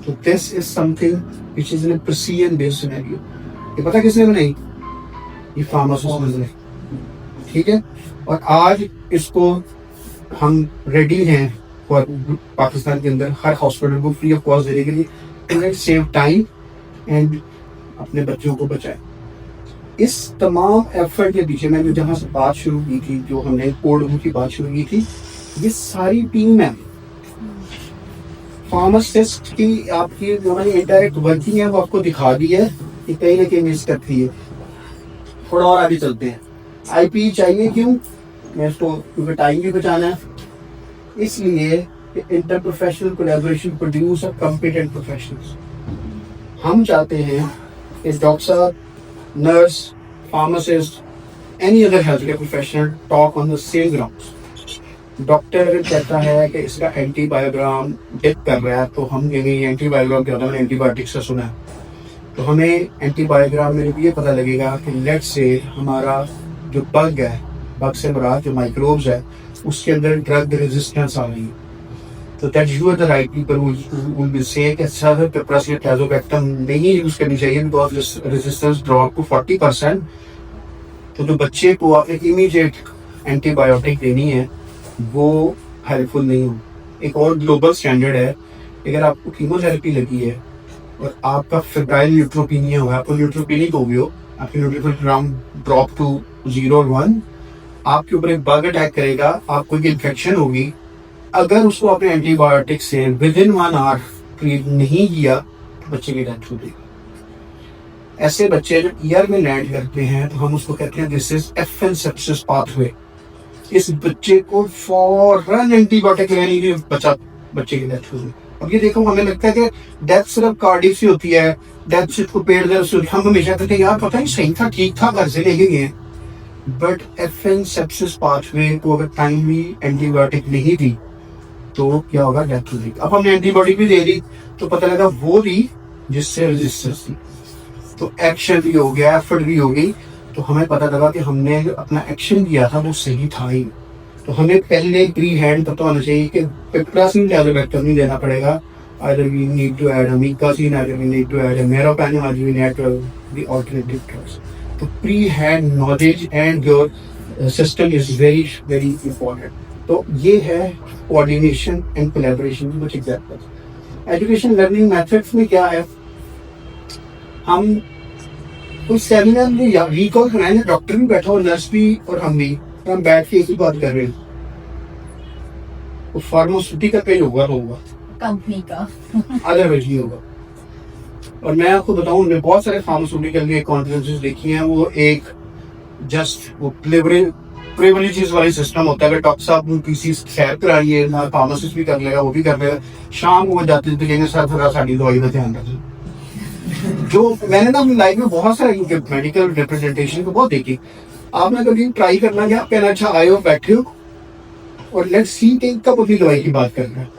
तो this is something which is in precision based scenario. ये पता किसने बनाई? ये फार्मासिस्ट ने बनाई, ठीक है। और आज इसको हम रेडी हैं फॉर पाकिस्तान के अंदर हर हॉस्पिटल को फ्री ऑफ कॉस्ट देने के लिए, टू सेव टाइम एंड अपने बच्चों को बचाए। इस तमाम एफर्ट के पीछे मैंने जहाँ से बात शुरू की थी, जो हमने कोड की बात शुरू की थी, ये सारी टीम है फार्मासिस्ट की। आपकी जो हमारी इंडायरेक्ट वर्किंग है वो आपको दिखा दी है कि कहीं ना कहीं मिस करती है। थोड़ा और आगे चलते हैं। आईपी चाहिए क्यों? मैं इसको क्योंकि टाइम भी बचाना है, इसलिए inter professional collaboration produce a competent professionals. हम चाहते हैं कि doctor, nurse, pharmacist, any other health care professional talk on the same grounds. Doctor अगर कहता है कि इसका एंटीबायोग्राम डिप कर रहा है, तो हम कहेंगे ये एंटीबायोग्राम क्या होता है, एंटीबायोटिक्स का सुना है। तो हमें एंटीबायोग्राम में ये पता लगेगा कि लेट से हमारा जो बग है, बग से मुराद जो माइक्रोब्स है, उसके अंदर ड्रग रेजिस्टेंस आ रही है। तो that you are the right people will be say कि सर पिप्रासिलोटैजोबैक्टम नहीं यूज करनी चाहिए बिकॉज रेजिस्टेंस ड्रॉप टू 40%। तो जो बच्चे को आपने इमीडिएट एंटीबायोटिक देनी है वो हेल्पफुल नहीं हो। एक और ग्लोबल स्टैंडर्ड है, अगर आपको कीमोथेरेपी लगी है और आपका फेब्राइल न्यूट्रोपीनिया हुआ, आपको न्यूट्रोपीनिक हो गई हो, आपकी न्यूट्रोफिल ड्रॉप टू 0 और 1, आपके ऊपर एक बग अटैक करेगा, आपको एक इन्फेक्शन होगी। अगर उसको आपने एंटीबायोटिक से विद इन 1 आवर ट्रीट नहीं किया तो बच्चे की डेथ हो जाएगी। ऐसे बच्चे जब ईयर में लैंड करते हैं तो हम उसको कहते हैं दिस इज एफएन सेप्सिस पाथवे। इस बच्चे को फौरन एंटीबायोटिक लेने की बच्चे की डेथ हो गई। अब ये देखो, हमें लगता है कि डेथ सिर्फ कार्डियक से होती है, डेथ सिर्फ पेट दर्द से होती है। हम हमेशा कहते हैं यार पता नहीं सही था, ठीक था, घर से लेके गए। बट एफएन सेप्सिस पाथवे को अगर टाइमली एंटीबायोटिक नहीं दी तो क्या होगा? डेथ हो जाएगी। अब हमने एंटीबायोटिक भी दे दी तो पता लगा वो दी जिससे रेजिस्टेंस थी। तो एक्शन भी हो गया, एफर्ट भी हो गई, तो हमें पता लगा कि हमने जो अपना एक्शन किया था वो सही था ही। तो हमें पहले प्री हैंड पता होना चाहिए कि पिप्रासिलोटैजोबैक्टम नहीं देना पड़ेगा। Either we need to add amikacin, either we need to add meropenem, either we need to add the alternative drugs. तो pre hand knowledge and your system is very very important. तो ये है कोऑर्डिनेशन एंड कोलैबोरेशन की कुछ examples. Education learning methods में क्या है, हम कुछ सेमिनार में या रिकॉल कराएंगे, डॉक्टर भी बैठा हो, नर्स भी और हम भी, हम बैठ के एक ही बात कर रहे हैं, वो फार्मास्यूटिकल का ही होगा कंपनी का अदरवाइज नहीं होगा। और मैं आपको बताऊं, मैंने बहुत सारे फार्मास्यूटिकल के कॉन्फ्रेंसेस देखी हैं, वो एक जस्ट वो प्रिविलेजेस वाली सिस्टम होता है। अगर डॉक्टर साहब किसी सैर कराइए ना, फार्मासिस्ट भी कर लेगा, वो भी कर लेगा, शाम को वो जाते थे कहेंगे सर थोड़ा साड़ी दवाई का ध्यान रखें। जो मैंने ना अपनी लाइफ में बहुत सारे मेडिकल रिप्रेजेंटेशन को बहुत देखी। आपने कभी ट्राई करना क्या, कहना अच्छा आए हो, बैठे हो और लेट्स सी कि कब अपनी दवाई की बात कर रहे हैं।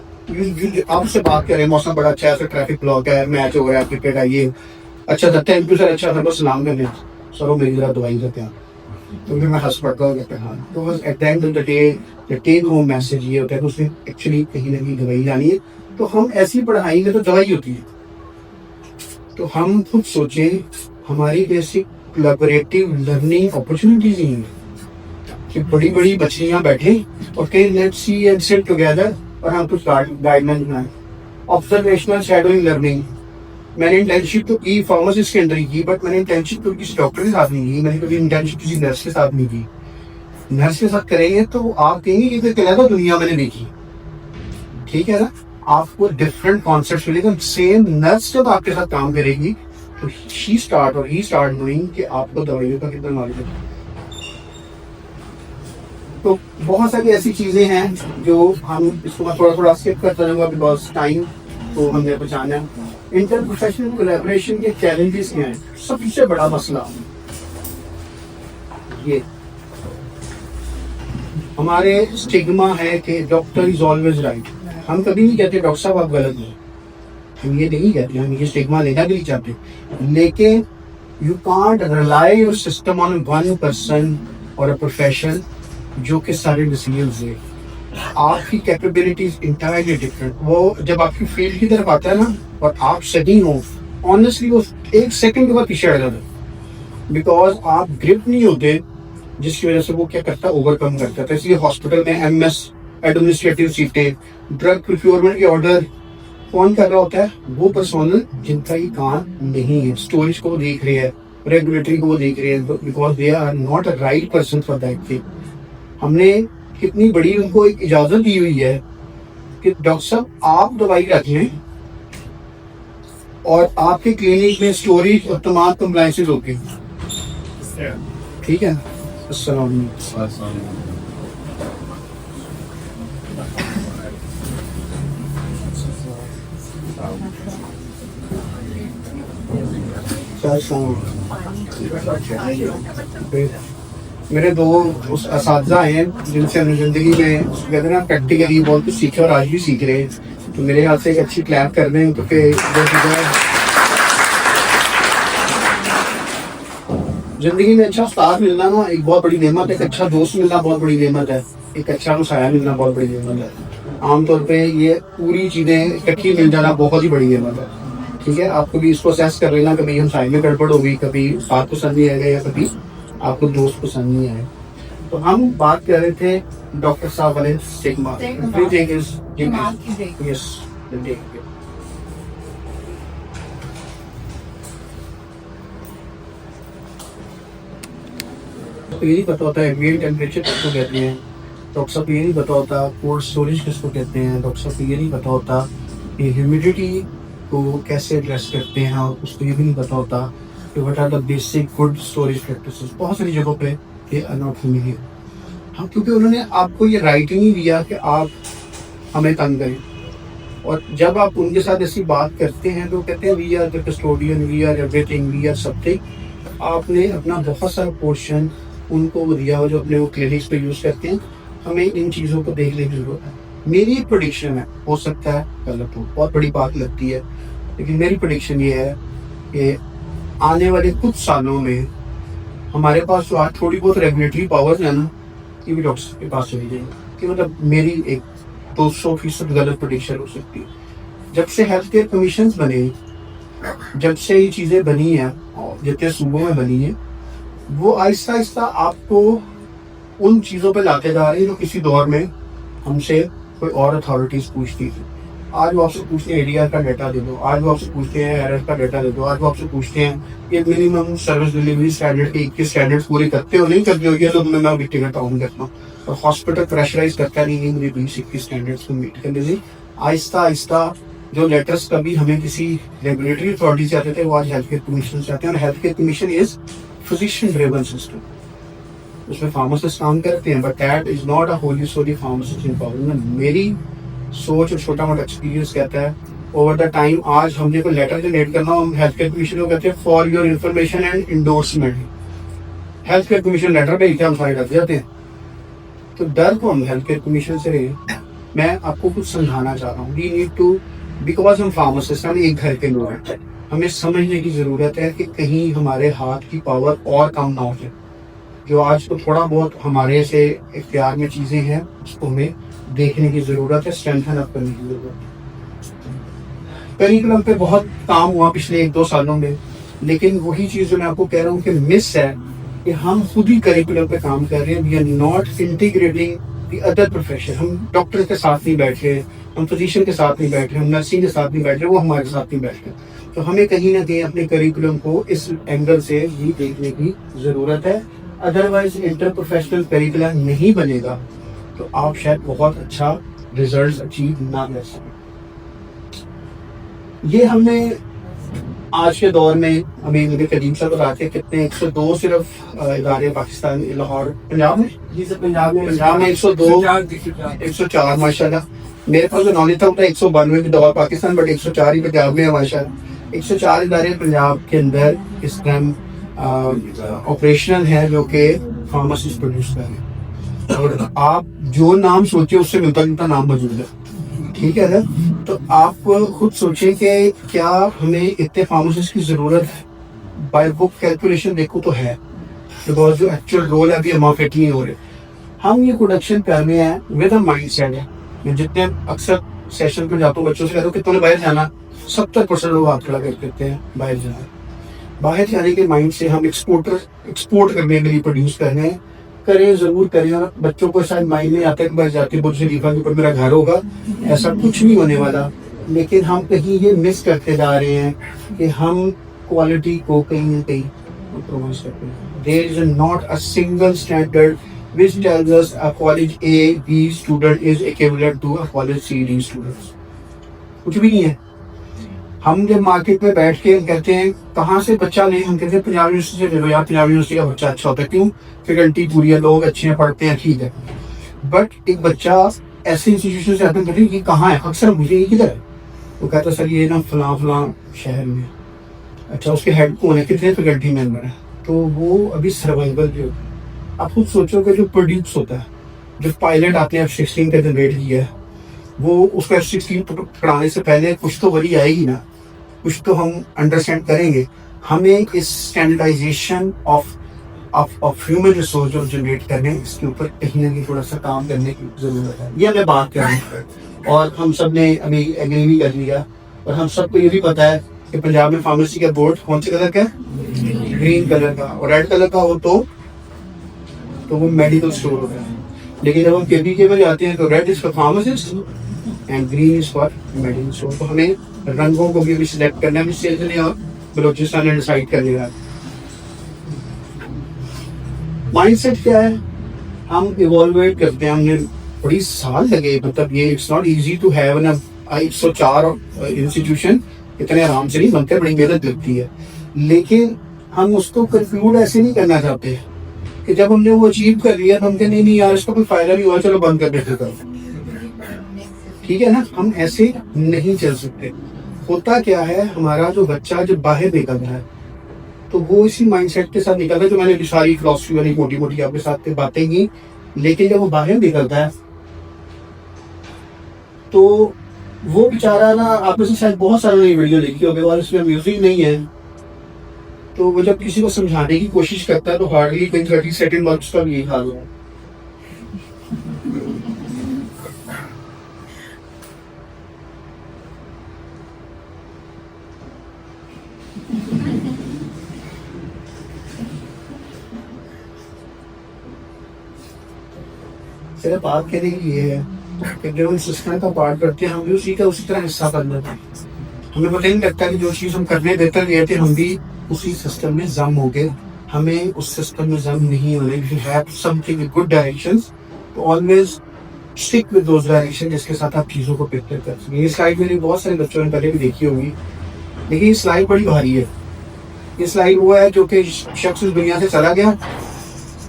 आपसे बात करें, मौसम बड़ा अच्छा है, ट्रैफिक ब्लॉक है, मैच हो रहा है, क्रिकेट है, ये अच्छा था, थैंक यू सर, अच्छा था, बस सलाम करने सर वो मेरी जरा दवाई देते हैं, तो फिर मैं हंस पड़ता हूँ कहते हैं। तो बस at the end of the day take home message ये होता है कि उसमें एक्चुअली कहीं ना कहीं दवाई लानी है। तो हम ऐसी पढ़ाएंगे तो दवाई होती है। तो हम खुद सोचें, हमारी बेसिक कोलैबोरेटिव लर्निंग अपॉर्चुनिटीज ही हैं कि बड़ी बड़ी बच्चियां बैठे और कहीं let's see and sit together और हम कुछ गाइडलाइन बनाए। ऑब्जर्वेशनल शैडोइंग लर्निंग मैंने इंटर्नशिप तो की फार्मासिस्ट के अंदर ही की, बट मैंने इंटर्नशिप तो किसी डॉक्टर के साथ नहीं की, मैंने कभी इंटर्नशिप किसी नर्स के साथ नहीं की। नर्स के साथ करेंगे तो आप कहेंगे ये तो अलग दुनिया मैंने देखी, ठीक है ना, आपको डिफरेंट कॉन्सेप्ट मिलेगा। सेम नर्स जब आपके साथ काम करेगी तो शी स्टार्ट और ही स्टार्ट नोइंग कि आपको दवाइयों का कितना नॉलेज है। तो बहुत सारी ऐसी चीजें हैं जो हम इसको मैं थोड़ा थोड़ा स्किप करता रहूंगा बिकॉज टाइम को हमने बचाना है। इंटर प्रोफेशनल कोलैबोरेशन के चैलेंजेस क्या हैं? सबसे बड़ा मसला ये हमारे स्टिग्मा है कि डॉक्टर इज ऑलवेज राइट। हम कभी नहीं कहते डॉक्टर साहब आप गलत हैं, हम ये नहीं कहते, हम ये स्टिग्मा लेना भी नहीं चाहते। लेकिन you can't rely your system on one person और अ प्रोफेशन जो कि सारे डिसीजंस ले। आपकी कैपेबिलिटीज इंटायरली डिफरेंट। वो जब आपकी फील्ड की तरफ आता है ना और आप सही हो, ऑनेस्टली वो एक सेकंड के बाद पीछे हट जाता है, बिकॉज आप ग्रिप नहीं होते, जिसकी वजह से वो क्या करता है, ओवरकम करता है। तो इसलिए हॉस्पिटल में एमएस एडमिनिस्ट्रेटिव सीटें, ड्रग प्रोक्योरमेंट के ऑर्डर कौन कर रहा होता है? वो पर्सोनल जिनका ये काम नहीं है। स्टोरेज को वो देख रहे हैं, रेगुलेटरी को वो देख रहे हैं, because they are not a right person for that thing. हमने कितनी बड़ी उनको एक इजाजत दी हुई है कि डॉक्टर साहब आप दवाई रख लें और आपके क्लिनिक में स्टोरेज और तमाम कंप्लाइंसेस होती हैं, Yeah. ठीक है। अस्सलाम वालेकुम। मेरे दो उस असातिज़ा हैं जिनसे हमने ज़िंदगी में कहते हैं ना प्रैक्टिकली बहुत कुछ सीखे और आज भी सीख रहे हैं। तो मेरे ख्याल से एक अच्छी क्लैप कर रहे हैं क्योंकि जो चीज़ें ज़िंदगी में अच्छा उस्ताद मिलना ना एक बहुत बड़ी नेमत है, एक अच्छा दोस्त मिलना बहुत बड़ी नेमत है, एक अच्छा मुसाया मिलना बहुत बड़ी नेमत है। आमतौर पे ये पूरी चीज़ें इकट्ठी मिल जाना बहुत ही बड़ी नेमत है। ठीक है, आपको भी इसको असेस कर लेना, कभी हम साइड में गड़बड़ होगी, कभी बात पसंद नहीं आएगा या कभी आपको दोस्त पसंद नहीं आए। तो हम बात कर रहे थे डॉक्टर साहब वाले स्टिग्मा। यस, तो ये नहीं पता होता है एम्बिएंट टेम्परेचर किसको कहते हैं, डॉक्टर साहब ये नहीं पता होता कोल्ड स्टोरेज किसको कहते हैं, डॉक्टर साहब ये नहीं पता होता कि ह्यूमिडिटी को कैसे एड्रेस करते हैं, और उसको ये भी नहीं पता होता कि what are the basic good storage practices. बहुत सारी जगहों पे ये आर नॉट फेमिलियर। हाँ, क्योंकि उन्होंने आपको ये राइट ही नहीं दिया कि आप हमें तंग करें, और जब आप उनके साथ ऐसी बात करते हैं तो कहते हैं we are the custodian, we are everything, we are something. आपने अपना बहुत सारा पोर्शन उनको दिया हो जो अपने वो क्लिनिक्स पे यूज़ करते हैं। हमें इन चीज़ों को देखने की ज़रूरत है। मेरी एक प्रेडिक्शन है, हो सकता है गलत हो, बहुत बड़ी बात लगती है, लेकिन मेरी प्रेडिक्शन ये है कि आने वाले कुछ सालों में हमारे पास जो आज थोड़ी बहुत रेगुलेटरी पावर्स है ना, ये भी डॉक्टर के पास चली जाएगी। कि मतलब मेरी एक 200% गलत प्रेडिक्शन हो सकती है। जब से हेल्थ केयर कमीशन बने, जब से ये चीज़ें बनी हैं और जितने सूबों में बनी है, वो आहिस्ता आहिस्ता आपको उन चीज़ों पे लाते जा रही है जो किसी दौर में हमसे कोई और अथॉरिटीज़ पूछती थी। आज वो आपसे पूछते हैं एडीआर का डाटा दे दो, आज वो आपसे पूछते हैं एरर का डाटा दे दो, आज वो आपसे पूछते हैं ये मिनिमम सर्विस डिलीवरी स्टैंडर्ड के 21 स्टैंडर्ड्स पूरे करते हो नहीं करते हो, ये तो मैं अभी टिकट आउट करता हूँ। और हॉस्पिटल प्रेशराइज करता नहीं मुझे 20-21 स्टैंडर्ड्स को मीट करने से। आहिस्ता आहिस्ता जो लेटर्स कभी हमें किसी रेगुलेटरी अथॉरिटी से आते थे, वो आज हेल्थ केयर कमीशन से आते हैं। और health care commission is physician driven system, उसमें फार्मासिस्ट काम करते हैं, but that is not a holy solely pharmacist empowerment. मेरी सोच और छोटा मोटा एक्सपीरियंस कहता है ओवर द टाइम, आज हमने कोई लेटर जनरेट करना हो, हम हेल्थ केयर कमीशन को कहते हैं for your information and endorsement. Health care commission letter भेजते हैं, हम सारे डर जाते हैं। तो डर को हम हेल्थ केयर कमीशन से रहे। मैं आपको कुछ समझाना चाह रहा हूँ, वी नीड टू, बिकॉज हम फार्मासिस्ट, हम एक घर के लोग हैं, हमें समझने की जरूरत है कि कहीं हमारे हाथ की पावर और कम ना हो जाए। जो आज तो थोड़ा बहुत हमारे से इख्तियार में चीज़ें हैं, उसको हमें देखने की ज़रूरत है, स्ट्रेंथन अप करने की ज़रूरत है। करिकुलम पे बहुत काम हुआ पिछले 1-2 सालों में, लेकिन वही चीज़ जो मैं आपको कह रहा हूँ कि मिस है कि हम खुद ही करिकुलम पे काम कर रहे हैं। We are not integrating the other profession. हम डॉक्टर के साथ नहीं बैठ रहे, हम फिजिशियन के साथ नहीं बैठ रहे, हम नर्सिंग के साथ नहीं बैठ रहे, वो हमारे साथ नहीं बैठ रहे। तो हमें कहीं ना कहीं अपने करिकुलम को इस एंगल से भी देखने की ज़रूरत है। अदरवाइज इंटर प्रोफेशनल करिकुलम नहीं बनेगा तो आप शायद बहुत अच्छा रिजल्ट अचीव ना कर सकें। ये हमने आज के दौर में, अभी मुझे कदीम साहब बताते हैं कितने 102 सिर्फ इदारे पाकिस्तान, लाहौर, पंजाब में, पंजाब में 104 माशाल्लाह। मेरे पास जो नॉलेज था वो 192 के दौर पाकिस्तान, बट 104 ही पंजाब में है माशाल्लाह। 104 इदारे पंजाब के अंदर इस टाइम ऑपरेशनल है जो कि फार्मासिस्ट प्रोड्यूस कर रहे हैं। और आप जो नाम सोचे उससे मिलता जुलता नाम मौजूद है, ठीक है ना। तो आप खुद सोचें कि क्या हमें इतने फार्मासिस्ट की ज़रूरत है। बाय बुक कैलकुलेशन देखो तो है, बिकॉज जो एक्चुअल रोल है अभी अमाफेट नहीं हो रहे। हम ये प्रोडक्शन कर रहे हैं विद अ माइंड सेट है। मैं जितने अक्सर सेशन पे जाता हूँ बच्चों से कहता हूँ कि तुम्हें बाहर जाना, 70% लोग हाथ खड़ा करते हैं बाहर जाना। बाहर जाने के माइंड से हम एक्सपोर्ट करने के लिए प्रोड्यूस कर रहे हैं। करें, जरूर करें। और बच्चों को शायद माइंड नहीं आता कि बाहर जाके बुर्ज खलीफा के ऊपर मेरा घर होगा, ऐसा कुछ नहीं होने वाला। लेकिन हम कहीं ये मिस करते जा रहे हैं कि हम क्वालिटी को कहीं ना कहीं compromise करते हैं। There is not a single standard which tells us a college A B student is equivalent to a college C D students। कुछ भी नहीं है। हम जब मार्केट में बैठ के कहते हैं कहाँ से बच्चा ले, हम कहते हैं पंजाब यूनिवर्सिटी से ले लो यार, पंजाब यूनिवर्सिटी का बच्चा अच्छा होता है। क्यों? फैकल्टी पूरी है, लोग अच्छे हैं, पढ़ते हैं, ठीक है। बट एक बच्चा ऐसे इंस्टीट्यूशन से आता है कि कहाँ है, अक्सर मुझे ये किधर है, वो कहता है सर ये ना फलां फलां शहर में। अच्छा, उसके हेड कौन है, कितने फैकल्टी मेंबर है, तो वो अभी सर्वाइवल जो आप खुद सोचो कि जो प्रोड्यूस होता है, जो पायलट आते हैं F-16 का जनरेट किया है, वो उसको F-16 पकड़ाने से पहले कुछ तो वरी आएगी ना, कुछ तो हम अंडरस्टैंड करेंगे। हमें इस स्टैंडर्डाइजेशन ऑफ ह्यूमन रिसोर्स जो जनरेट करने, इसके ऊपर कहीं ना कहीं थोड़ा सा काम करने की जरूरत है। ये मैं बात कर रहा हूँ और हम सब ने अभी एग्री भी कर लिया। और हम सबको ये भी पता है कि पंजाब में फार्मेसी का बोर्ड कौन से कलर का है? ग्रीन कलर का। और रेड कलर का हो तो वो मेडिकल स्टोर होता है। लेकिन जब हम केबीके पर जाते हैं तो red is for pharmacist and green is for medical store. तो हमें रंगों को भी सिलेक्ट करना है, सेल्स ने और बलोचिस्तान ने डिसाइड कर लिया। माइंडसेट क्या है? हम इवॉल्वेट करते हैं। हमने बड़ी साल लगे, मतलब ये it's not easy to have ना 104 इंस्टीट्यूशन इतने आराम से नहीं बनते, बड़ी मेहनत लगती है। लेकिन हम उसको कंक्लूड ऐसे नहीं करना चाहते कि जब हमने वो अचीव कर लिया तो हम कहते नहीं यार इसका कोई फायदा नहीं हुआ, चलो बंद कर देते थे। ठीक है ना, हम ऐसे नहीं चल सकते। होता क्या है, हमारा जो बच्चा जब बाहर निकल रहा है तो वो इसी माइंडसेट के साथ निकल रहा है। जो मैंने सारी फिलॉसफी वाली मोटी मोटी आपके साथ बातें की, लेकिन जब वो बाहर निकलता है तो वो बेचारा ना, आपने से शायद बहुत सारी वीडियो देखी होगी और इसमें म्यूजिक नहीं है, तो वो जब किसी को समझाने की कोशिश करता है तो हार्डली 30 सेकंड बाद उसका यही हाल हुआ। सिर्फ बात कहने के लिए है कि जो इस सिस्टम का पार्ट करते हैं हम भी उसी का उसी तरह हिस्सा बन जाते हैं। हमें पता नहीं लगता कि जो चीज़ हम करने देते गए थे हम भी उसी सिस्टम में जम हो गए। हमें उस सिस्टम में जम नहीं होने। If you have something in good directions तो always stick with those direction जिसके साथ आप चीज़ों को पिक्चर कर सकें। ये स्लाइड मैंने बहुत सारे बच्चों ने पहले भी देखी होगी, लेकिन ये स्लाइड बड़ी भारी है। ये स्लाइड वो है जो कि शख्स इस दुनिया से चला गया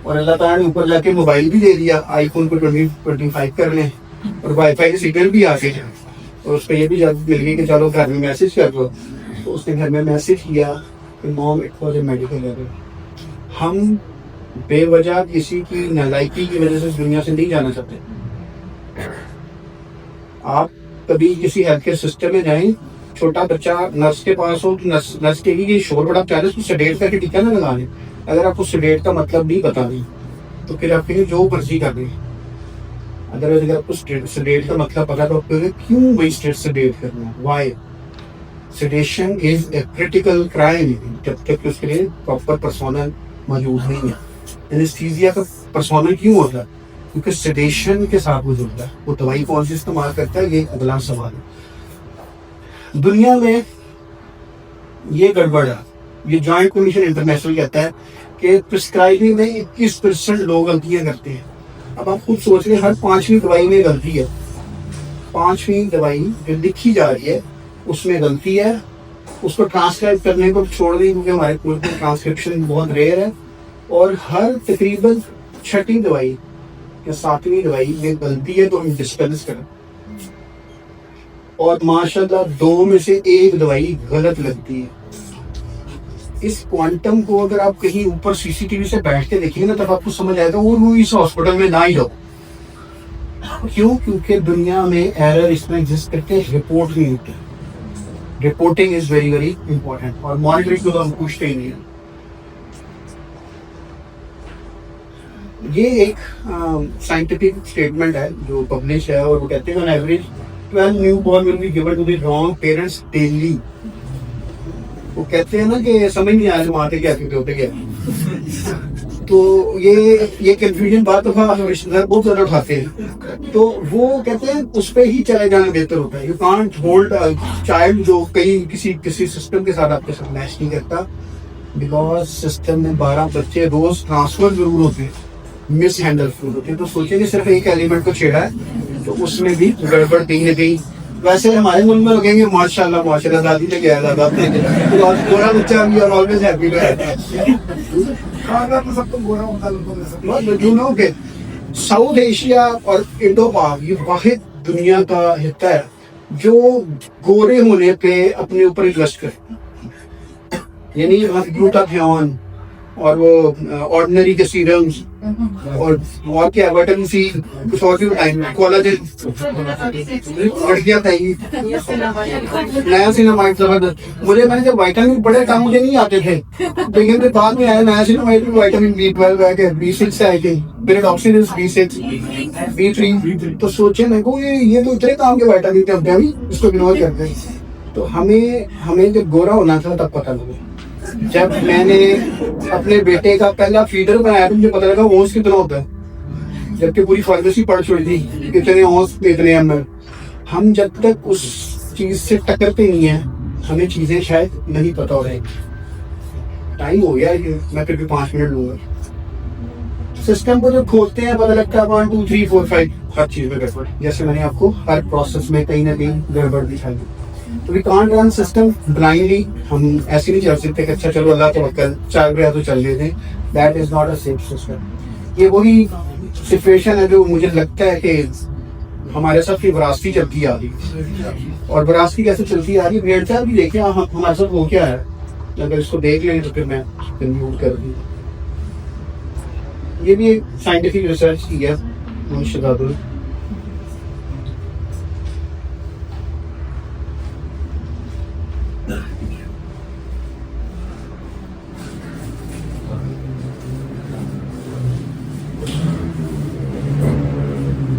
और अल्लाह ताला ने ऊपर जाके मोबाइल भी दे दिया, आईफोन को 25 कर लें, और वाईफाई के सिग्नल भी आके और उस पर ये भी इजाजत मिल गई कि चलो घर में मैसेज कर दो। तो उसने घर में मैसेज किया कि mom it was a medical error. हम बेवजह किसी की नालायकी की वजह से इस दुनिया से नहीं जाना चाहते। आप कभी किसी हेल्थ केयर सिस्टम में जाएं, छोटा बच्चा नर्स के पास हो तो नर्स कहेगी कि शोर बड़ा प्यारा है, उसको सेडेट करके टीका ना लगा लें। अगर आपको सेडेट का मतलब नहीं पता नहीं तो फिर आप कहेंगे जो मर्जी कर दें। अगर आपको सेडेट का मतलब पता तो आप कहेंगे क्यों भाई सेडेट करना, why? Sedation is a critical crime जब तक उसके लिए प्रॉपर पर्सोनल मौजूद नहीं है। एनेस्थीसिया का पर्सोनल क्यों होता है? क्योंकि सेडेशन के साथ वो जुड़ता है। वो दवाई कौन सी इस्तेमाल करता है, ये अगला सवाल है। दुनिया में ये गड़बड़ है। ये जॉइंट कमीशन इंटरनेशनल कहता है कि प्रिस्क्राइबिंग में 21% लोग गलतियां करते हैं। अब आप खुद सोच रहे हैं, हर 5वीं दवाई में गलती है। 5वीं दवाई जो लिखी जा रही है उसमें गलती है। उसको ट्रांसक्राइब करने को छोड़ दें क्योंकि हमारे कोर्स में ट्रांसक्रिप्शन बहुत रेयर है। और हर तकरीबन 6वीं दवाई या 7वीं दवाई में गलती है तो हम डिस्पेंस करें। और माशाल्लाह 2 में से 1 दवाई गलत लगती है। इस क्वांटम को अगर आप कहीं ऊपर सीसीटीवी से बैठ के देखेंगे ना तब आपको समझ आएगा वो इस हॉस्पिटल में ना ही हो। क्यों? क्योंकि दुनिया में एरर इसमें एग्जिस्ट करते हैं, रिपोर्ट नहीं होते। Reporting is very very important और मॉनिटरिंग तो हम पूछते ही नहीं है। ये एक साइंटिफिक स्टेटमेंट है जो पब्लिश है, और वो कहते हैं on average 12 new born will be given to the wrong parents daily. वो कहते हैं ना कि समझ नहीं आया वहाँ के क्या कहते होते क्या। तो ये कंफ्यूजन बात दफा रिश्तेदार बहुत ज्यादा उठाते हैं, तो वो कहते हैं उस पर ही चले जाना बेहतर होता है। यू कांट होल्ड चाइल्ड जो कहीं किसी सिस्टम के साथ आपके साथ मैच नहीं करता, बिकॉज सिस्टम में 12 बच्चे रोज ट्रांसफर जरूर होते हैं, मिस हैंडल जरूर होते हैं। तो सोचिए कि सिर्फ एक एलिमेंट को छेड़ा है तो उसमें भी गड़बड़ कहीं ना कहीं। वैसे हमारे मुल्क में लगेंगे माशाल्लाह माशाल्लाह, दादी ने किया दादा अपने गोरा बच्चा भी और ऑलवेज हैप्पी खाना तो सब तो गोरा होता है। यू नो के साउथ एशिया और इंडो पाक ये वाहिद दुनिया का हिस्सा है जो गोरे होने पे अपने ऊपर इन्वेस्ट करे, यानी ग्लूटाथियोन और वो ऑर्डिनरी के सीरम्स और क्या विटामिन सी कुछ और भी बताएंगे, कोलाजन लड़कियां खाएंगी नया सिनेमाइड जबरदस्त। मैंने जब विटामिन पढ़े था मुझे नहीं आते थे, लेकिन फिर बाद में आया नया सिनेमाइड में विटामिन B12 है कि B6 है कि पेरिडॉक्सिन B6 B3। तो सोचे मेरे को ये तो इतने काम के विटामिन थे, हम भी इसको इग्नोर करते हैं। तो हमें जब गोरा होना था तब पता लगा, जब मैंने अपने बेटे का पहला फीडर बनाया तो मुझे पता लगा ओंस कितना होता है, जबकि पूरी फार्मेसी पढ़ छोड़ी थी कितने ओंस कितने ml। हम जब तक उस चीज से टकरते नहीं है हमें चीजें शायद नहीं पता हो रही। टाइम हो गया ये, मैं फिर भी 5 मिनट लूंगा। सिस्टम को जब खोलते हैं पता लगता है 1 2 3 4 5 हर चीज में गड़बड़, जैसे मैंने आपको हर प्रोसेस में कहीं ना कहीं गड़बड़ दिखाई। तो we can't run system blindly. हम ऐसे नहीं चल सकते कि अच्छा चलो अल्लाह तवक्कल चल रहा तो चल लेते, that is not a safe system. ये वही सिचुएशन है जो मुझे लगता है कि हमारे साथ की विरासती चलती आ रही है। और विरासती कैसे चलती आ रही है, भेड़ चाल भी देखें हमारे साथ हो क्या है, अगर इसको देख लेंगे तो फिर मैं कंक्लूड कर दूँ। ये भी साइंटिफिक रिसर्च की है मुंशदादुल।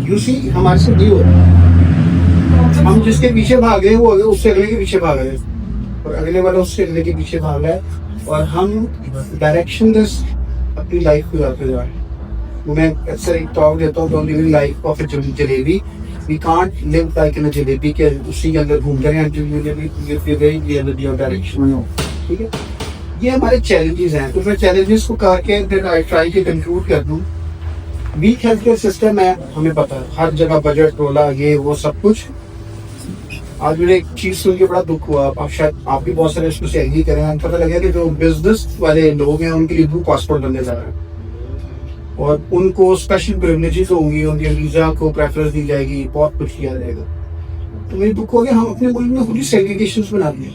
यूसी हमारे से नहीं हो रहा, हम जिसके पीछे भाग रहे हैं वो उससे अगले के पीछे भाग रहे हैं और अगले वाला उससे अगले के पीछे भाग रहा है और हम डायरेक्शन लेस अपनी लाइफ गुजारते जा रहे हैं। मैं अक्सर एक टॉक देता हूँ, don't live in life of a jalebi, we can't live like in a jalebi के उसी के अंदर घूमते रहे until you live very clear with your direction। ठीक है, ये हमारे चैलेंजेस हैं। तो मैं चैलेंजेस को करके फिर आई ट्राई के कंक्लूड कर दूँ। वीक हेल्थ केयर सिस्टम है, हमें पता है हर जगह बजट रोला ये वो सब कुछ। आज मुझे एक चीज सुन के बड़ा दुख हुआ, आप शायद आप भी बहुत सारे इसको से एग्री करें, हमें पता लगा कि जो बिजनेस वाले लोग हैं उनके लिए ब्लू पासपोर्ट बनने जा रहे हैं और उनको स्पेशल प्रिविलेजेस होंगी, उनके वीजा को प्रेफरेंस दी जाएगी, बहुत कुछ किया जाएगा। तो मेरे दुख हो गया, हम अपने मुल्क में खुद ही सेग्रीगेशन बना दिए।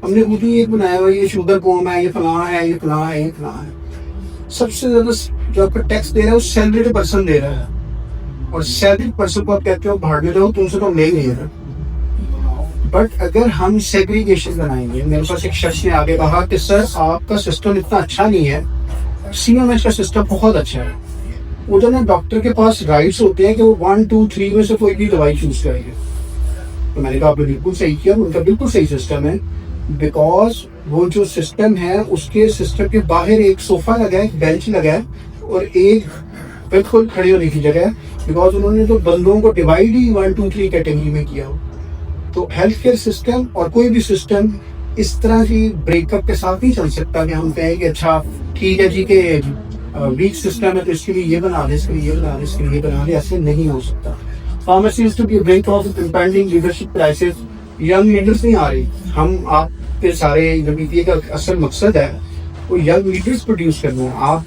हमने खुद ही एक बनाया हुआ ये शुगर कौम है, ये फलां है, ये फलां है, ये फलां है। सबसे ज्यादा जो आपका टैक्स दे रहा है वो सैलरीड पर्सन दे रहा है और सैलरीड पर्सन को आप कहते हो भाड़ने दो, तुमसे तो नहीं ले रहा। बट अगर हम सेग्रीगेशन बनाएंगे, मेरे पास एक शख्स ने आगे कहा कि सर आपका सिस्टम इतना अच्छा नहीं है, CMS का सिस्टम बहुत अच्छा है। उधर ना डॉक्टर के पास राइट्स होते हैं कि वो 1 2 3 में से कोई भी दवाई चूज करेंगे। तो मैंने कहा आपने बिल्कुल सही किया, उनका बिल्कुल सही सिस्टम है, बिकॉज वो जो सिस्टम है उसके सिस्टम के बाहर एक सोफा लगा है, एक बेंच लगा है और एक बिल्कुल खड़े होने की जगह है, बिकॉज उन्होंने तो बंदों को डिवाइड ही 1 2 3 कैटेगरी में किया हो। तो हेल्थ केयर सिस्टम और कोई भी सिस्टम इस तरह की ब्रेकअप के साथ नहीं चल सकता कि हम कहें कि अच्छा ठीक है जी के वीक सिस्टम है तो इसके लिए ये बना दे, इसके लिए ये बना दे, इसके लिए ये बना दे, ऐसे नहीं हो सकता। Pharmacy is to be break of impending leadership crisis. Young leaders नहीं आ रही, हम आप पे सारे जमीयत का असल मकसद है वो यंग लीडर्स प्रोड्यूस करना है। आप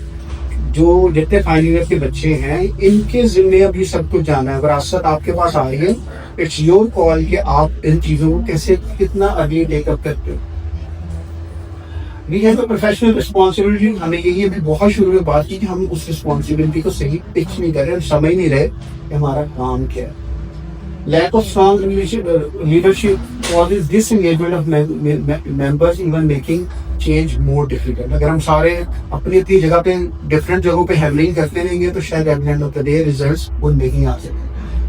जो जितने फाइनल ईयर के बच्चे हैं इनके जिम्मे अभी सब कुछ जाना है, विरासत आपके पास आ रही है, इट्स योर कॉल कि आप इन चीजों को कैसे कितना अर्ली टेकअप करते हो। We have a professional responsibility. हमें यही अभी बहुत शुरू में बात की कि हम उस रिस्पॉन्सिबिलिटी को सही पिच नहीं कर रहे, हम समझ नहीं रहे कि हमारा काम क्या है। Lack of strong leadership causes disengagement of members, even making change more difficult. अगर हम सारे अपनी अपनी जगह पे डिफरेंट जगहों पे हैमरिंग करते रहेंगे तो शायद eight the end of the day results वो नहीं आ सकते।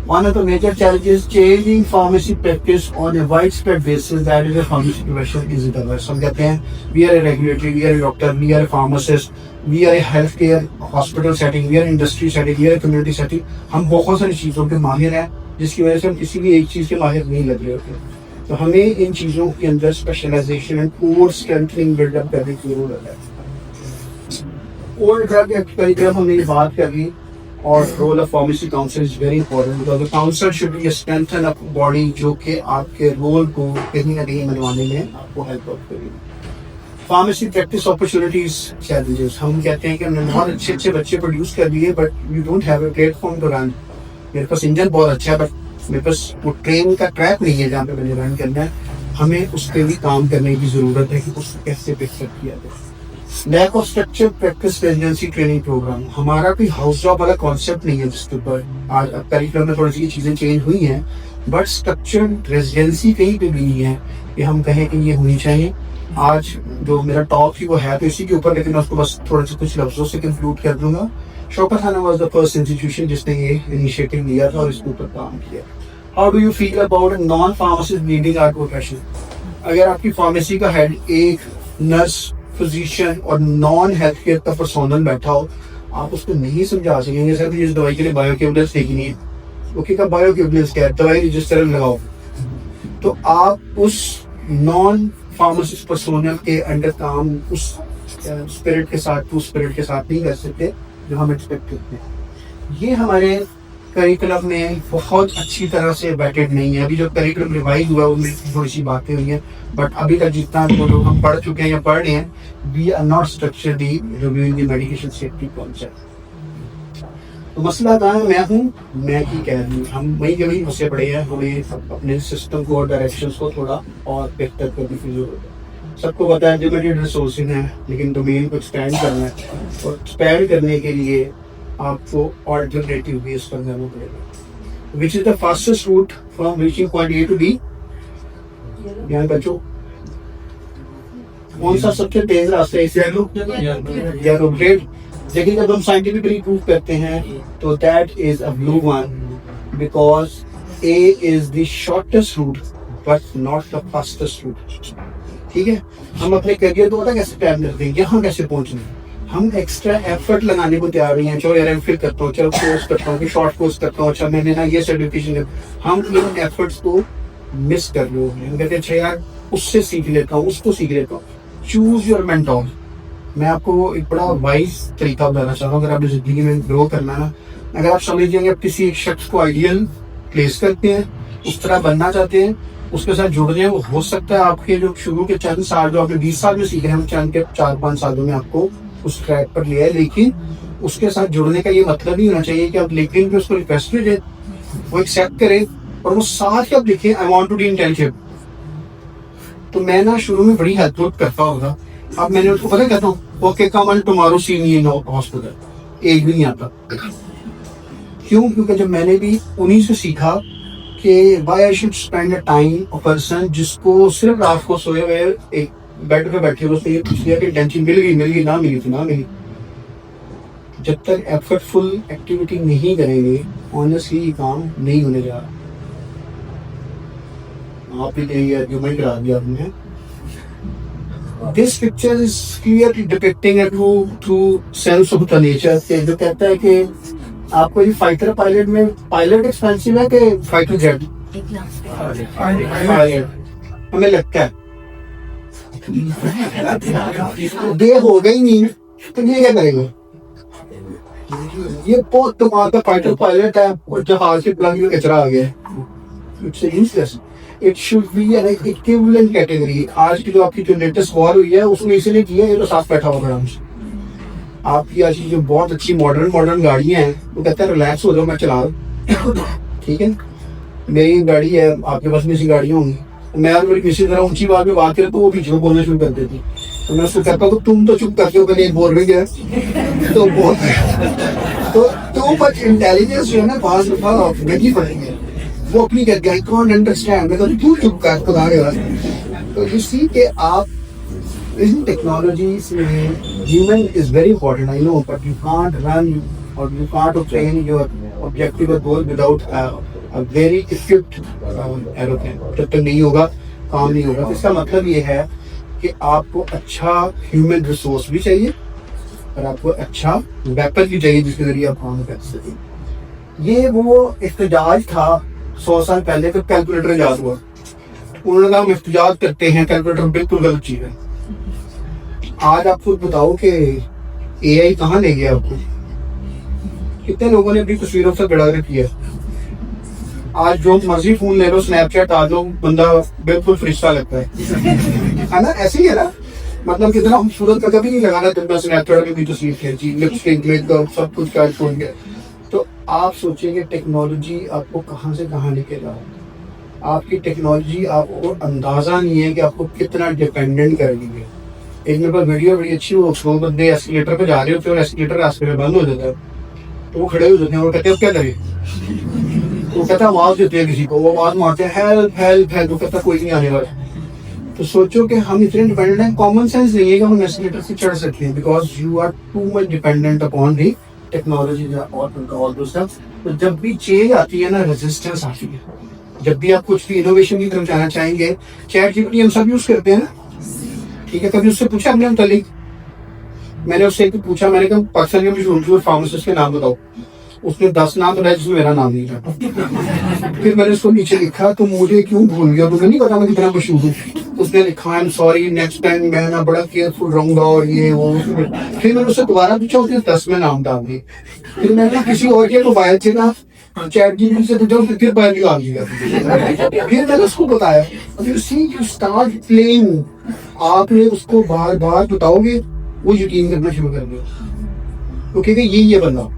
One of the major challenges changing pharmacy practice on a widespread basis, that is a pharmacy profession is it otherwise. हम कहते हैं we are a regulatory, we are a doctor, we are a pharmacist, we are a healthcare hospital setting, we are industry setting, we are a community setting. हम बहुत सारी चीज़ों के माहिर हैं जिसकी वजह से हम किसी भी एक चीज़ के माहिर नहीं लग रहे होते। तो हमें इन चीज़ों के अंदर specialisation and core strengthening build up करने की जरूरत है। ओल्ड ड्रग एक्ट करिकुलम हमने बात कर ली और role of pharmacy council is very important because the council should be strengthen up body जो कि आपके रोल को कहीं ना कहीं मनवाने में आपको हेल्प आउट करेगी। फार्मेसी प्रैक्टिस अपॉर्चुनिटीज चैलेंजेस, हम कहते हैं कि हमने बहुत अच्छे अच्छे बच्चे प्रोड्यूस कर दिए but you don't have a platform to run. मेरे पास इंजन बहुत अच्छा है बट मेरे पास वो ट्रेन का ट्रैक नहीं है जहाँ पे मैंने रन करना है। हमें उस पर भी काम करने की जरूरत है कि उसको कैसे पिकअप किया जाए। Lack of structure practice residency training programme, हमारा कोई हाउस जॉब वाला कॉन्सेप्ट नहीं है जिसके ऊपर आज करिकुलम में थोड़ी सी चीज़ें चेंज हुई हैं बट स्ट्रक्चर रेजिडेंसी कहीं पे भी नहीं है कि हम कहें कि ये होनी चाहिए। आज जो मेरा टॉक थी वो है तो इसी के ऊपर, लेकिन मैं उसको बस थोड़े से कुछ लफ्जों से कंक्लूड कर दूंगा। शौकत खाना वाज द फर्स्ट इंस्टीट्यूशन जिसने ये इनिशिएटिव लिया था और इसके ऊपर काम किया। How do you feel about non pharmacist leading our profession? अगर आपकी फार्मेसी का हेड एक नर्स, फिजिशियन और नॉन हेल्थ केयर का पर्सोनल बैठा हो, आप उसको नहीं समझा सकेंगे सर इस दवाई के लिए बायोकेमिकल्स देखनी है, ओके का बायोकेमिकल्स क्या है, दवाई रजिस्टर लगाओ। तो आप उस नॉन फार्मासिस्ट पर्सोनल के अंडर काम उस स्पिरिट के साथ नहीं कर सकते जो हम एक्सपेक्ट करते हैं। ये हमारे करिकुलम में बहुत अच्छी तरह से बैटेड नहीं है। अभी जो करिकुलम रिवाइज हुआ उनमें थोड़ी सी बातें हुई हैं बट अभी तक जितना जो लोग हम पढ़ चुके हैं या पढ़ रहे हैं, we are not structurally reviewing the medication safety concept. तो मसला कहाँ है? मैं की कह रही हूँ, हम वहीं के वहीं फंसे पड़े हैं। हमें अपने सिस्टम को और डायरेक्शन को थोड़ा और बेहतर करने की जरूरत है। सबको पता है लिमिटेड रिसोर्सेज हैं लेकिन डोमेन को एक्सपैंड करना है और एक्सपैंड करने के लिए आपको ऑल्टरनेटिव बेस पर जाना पड़ेगा। Which is the fastest route from reaching point A to B? यहाँ बच्चों कौन सा सबसे तेज रास्ता है? Yellow, great. लेकिन जब हम साइंटिफिकली प्रूव करते हैं तो that is a blue one because A is the shortest route but not the fastest route. ठीक है, हम अपने करियर को पता कैसे प्लान करते हैं, यहाँ कैसे पहुंचना है। हम एक्स्ट्रा एफर्ट लगाने को तैयार नहीं है। चलो यार एमफिल करता हूँ, चलो कोर्स करता हूँ, शॉर्ट कोर्स करता हूँ, अच्छा मैंने ना ये सर्टिफिकेशन, हम इन एफर्ट्स को मिस कर रहे हैं। हम कहते हैं अच्छा यार उससे सीख लेता हूँ, उसको सीख लेता हूँ। Choose your mentor. मैं आपको एक बड़ा वाइज तरीका बताना चाह रहा हूँ। अगर आपने जिंदगी में ग्रो करना ना, अगर आप समझ जाएंगे आप किसी एक शख्स को आइडियल प्लेस करते हैं, उस तरह बनना चाहते हैं, उसके साथ जुड़ रहे हैं, वो हो सकता है आपके जो शुरू के चंद साल जो आपने 20 साल में सीख रहे हैं, हम चंद के 4-5 सालों में आपको उस ट्रैक पर लिया है। लेकिन उसके साथ जुड़ने का ये मतलब नहीं होना चाहिए कि आप लिंक्डइन पे उसको रिक्वेस्ट भेजें, वो एक्सेप्ट करें और वो साथ ही आप लिखें I want to be internship. तो मैं ना शुरू में बड़ी हेल्प करता होगा, अब मैंने उसको पता कहता हूँ okay come on tomorrow see me in hospital, एक भी नहीं आता। क्यों? क्योंकि जब मैंने भी उन्हीं से सीखा कि why I should spend a time a person जिसको सिर्फ रात को सोए हुए एक बेड पे बैठे हुए ये पूछ लिया कि टेंशन मिल गई ना मिली तो ना मिली। जब तक एफर्टफुल एक्टिविटी नहीं करेंगे ऑनेस्टली ये काम नहीं होने जा रहा। आप ही कहेंगे आर्ग्यूमेंट करा दिया आपने। This picture is clearly depicting a true sense of the nature के जो कहता है कि आपको ये फाइटर पायलट में पायलट एक्सपेंसिव है कि फाइटर जेट? हमें लगता है दे हो गई नहीं तो ये क्या करेगा? ये बहुत कमाल का फाइटर पायलट है और जहाज के प्लग में कचरा आ गया। It's useless. It should be N equivalent category. आज की जो आपकी जो लेटेस्ट वॉर हुई है उसमें इसीलिए की है, ये तो साथ बैठा हुआ आराम से। आपकी आज की जो बहुत अच्छी मॉडर्न गाड़ियां हैं वो कहता है रिलैक्स हो जाओ मैं चला रहा। ठीक है, मेरी गाड़ी है, आपके पास में सी गाड़ियां होंगी। मैं अगर किसी तरह ऊंची बात में बात करें तो वो पीछे बोलना शुरू कर देती। तो मैं उसको कहता हूँ तुम तो चुप करके हो, पहले बोल रही है तो बोल तो टू मच इंटेलिजेंस जो है ना पास गंदी पड़ेंगे। वो अपनी कहते हैं कौन अंडरस्टैंड, मैं तो तू चुप कर तो आ रहे हो। तो यू सी के आप Isn't technology human is very important, I know, but you can't run or you can't obtain your objective or goal without a very equipped aeroplane. जब तक नहीं होगा काम नहीं होगा। तो इसका मतलब ये है कि आपको अच्छा ह्यूमन रिसोर्स भी चाहिए और आपको अच्छा वेपन भी चाहिए जिसके जरिए आप काम कर सकें। ये वो इख्तिजाज था 100 साल पहले जब कैलकुलेटर इजाद हुआ। उन्होंने कहा हम इख्तिजाज करते हैं, कैलकुलेटर बिल्कुल गलत चीज़ है। आज आप खुद बताओ कि एआई कहाँ ले गया आपको? कितने लोगों ने अपनी तस्वीरों से बिड़ा कर किया। आज जो मर्जी फोन ले लो, स्नैपचैट आ जाओ, बंदा बिल्कुल फरिश्ता लगता है ना? ऐसे ही है ना? मतलब कितना खूबसूरत का कभी नहीं लगाना जब मैं स्नैपचैट में भी तस्वीर खींची, लिपस्टिक, मेकअप सब कुछ कर छोड़ गया। तो आप सोचेंगे टेक्नोलॉजी आपको कहाँ से कहाँ लेके जाओ। आपकी टेक्नोलॉजी आपको अंदाजा नहीं है कि आपको कितना डिपेंडेंट कर रही है। एक मेरे पास वीडियो बड़ी अच्छी, वो बंदे एस्केलेटर पे जा रहे होते हैं और एस्केलेटर रास्ते में बंद हो जाता है, तो वो खड़े हो जाते हैं और कहते हैं क्या करें? वो कहता आवाज देते हैं किसी को, वो आवाज मारते हैं हेल्प हेल्प हेल्प, वो कहता कोई नहीं आने वाला। तो सोचो कि हम इतने डिपेंडेंट हैं, कॉमन सेंस नहीं है कि हम एस्केलेटर से चढ़ सकते हैं, because you are too much dependent upon the technology और ऑल दो स्टफ। तो जब भी चेंज आती है ना, रेजिस्टेंस आती है। जब भी आप कुछ भी इनोवेशन की तरफ जाना चाहेंगे, चैट जीपीटी हम सब यूज करते हैं ना, ठीक है? कभी उससे पूछा हमने मुतालिक? मैंने उससे एक पूछा, मैंने कहा पाकिस्तान के मशहूर फार्मासिस्ट के नाम बताओ। उसने 10 नाम बताया जिसमें मेरा नाम नहीं था। फिर मैंने उसको नीचे लिखा तो मुझे क्यों भूल गया, तुम्हें नहीं पता मैं कितना मशहूर हूँ? उसने लिखा I am sorry, next time मैं ना बड़ा केयरफुल रहूंगा और ये वो। फिर मैंने उससे दोबारा पूछा, उसने 10 में नाम डाल दिए। फिर मैंने किसी और के मोबाइल से ना चैट जीपीटी से पूछा, फिर मोबाइल निकाल दिया। फिर मैंने उसको बताया, you see you start playing, आपने उसको बार बार बताओगे वो यकीन करना शुरू कर देगा। तो कहेगा ये बंदा,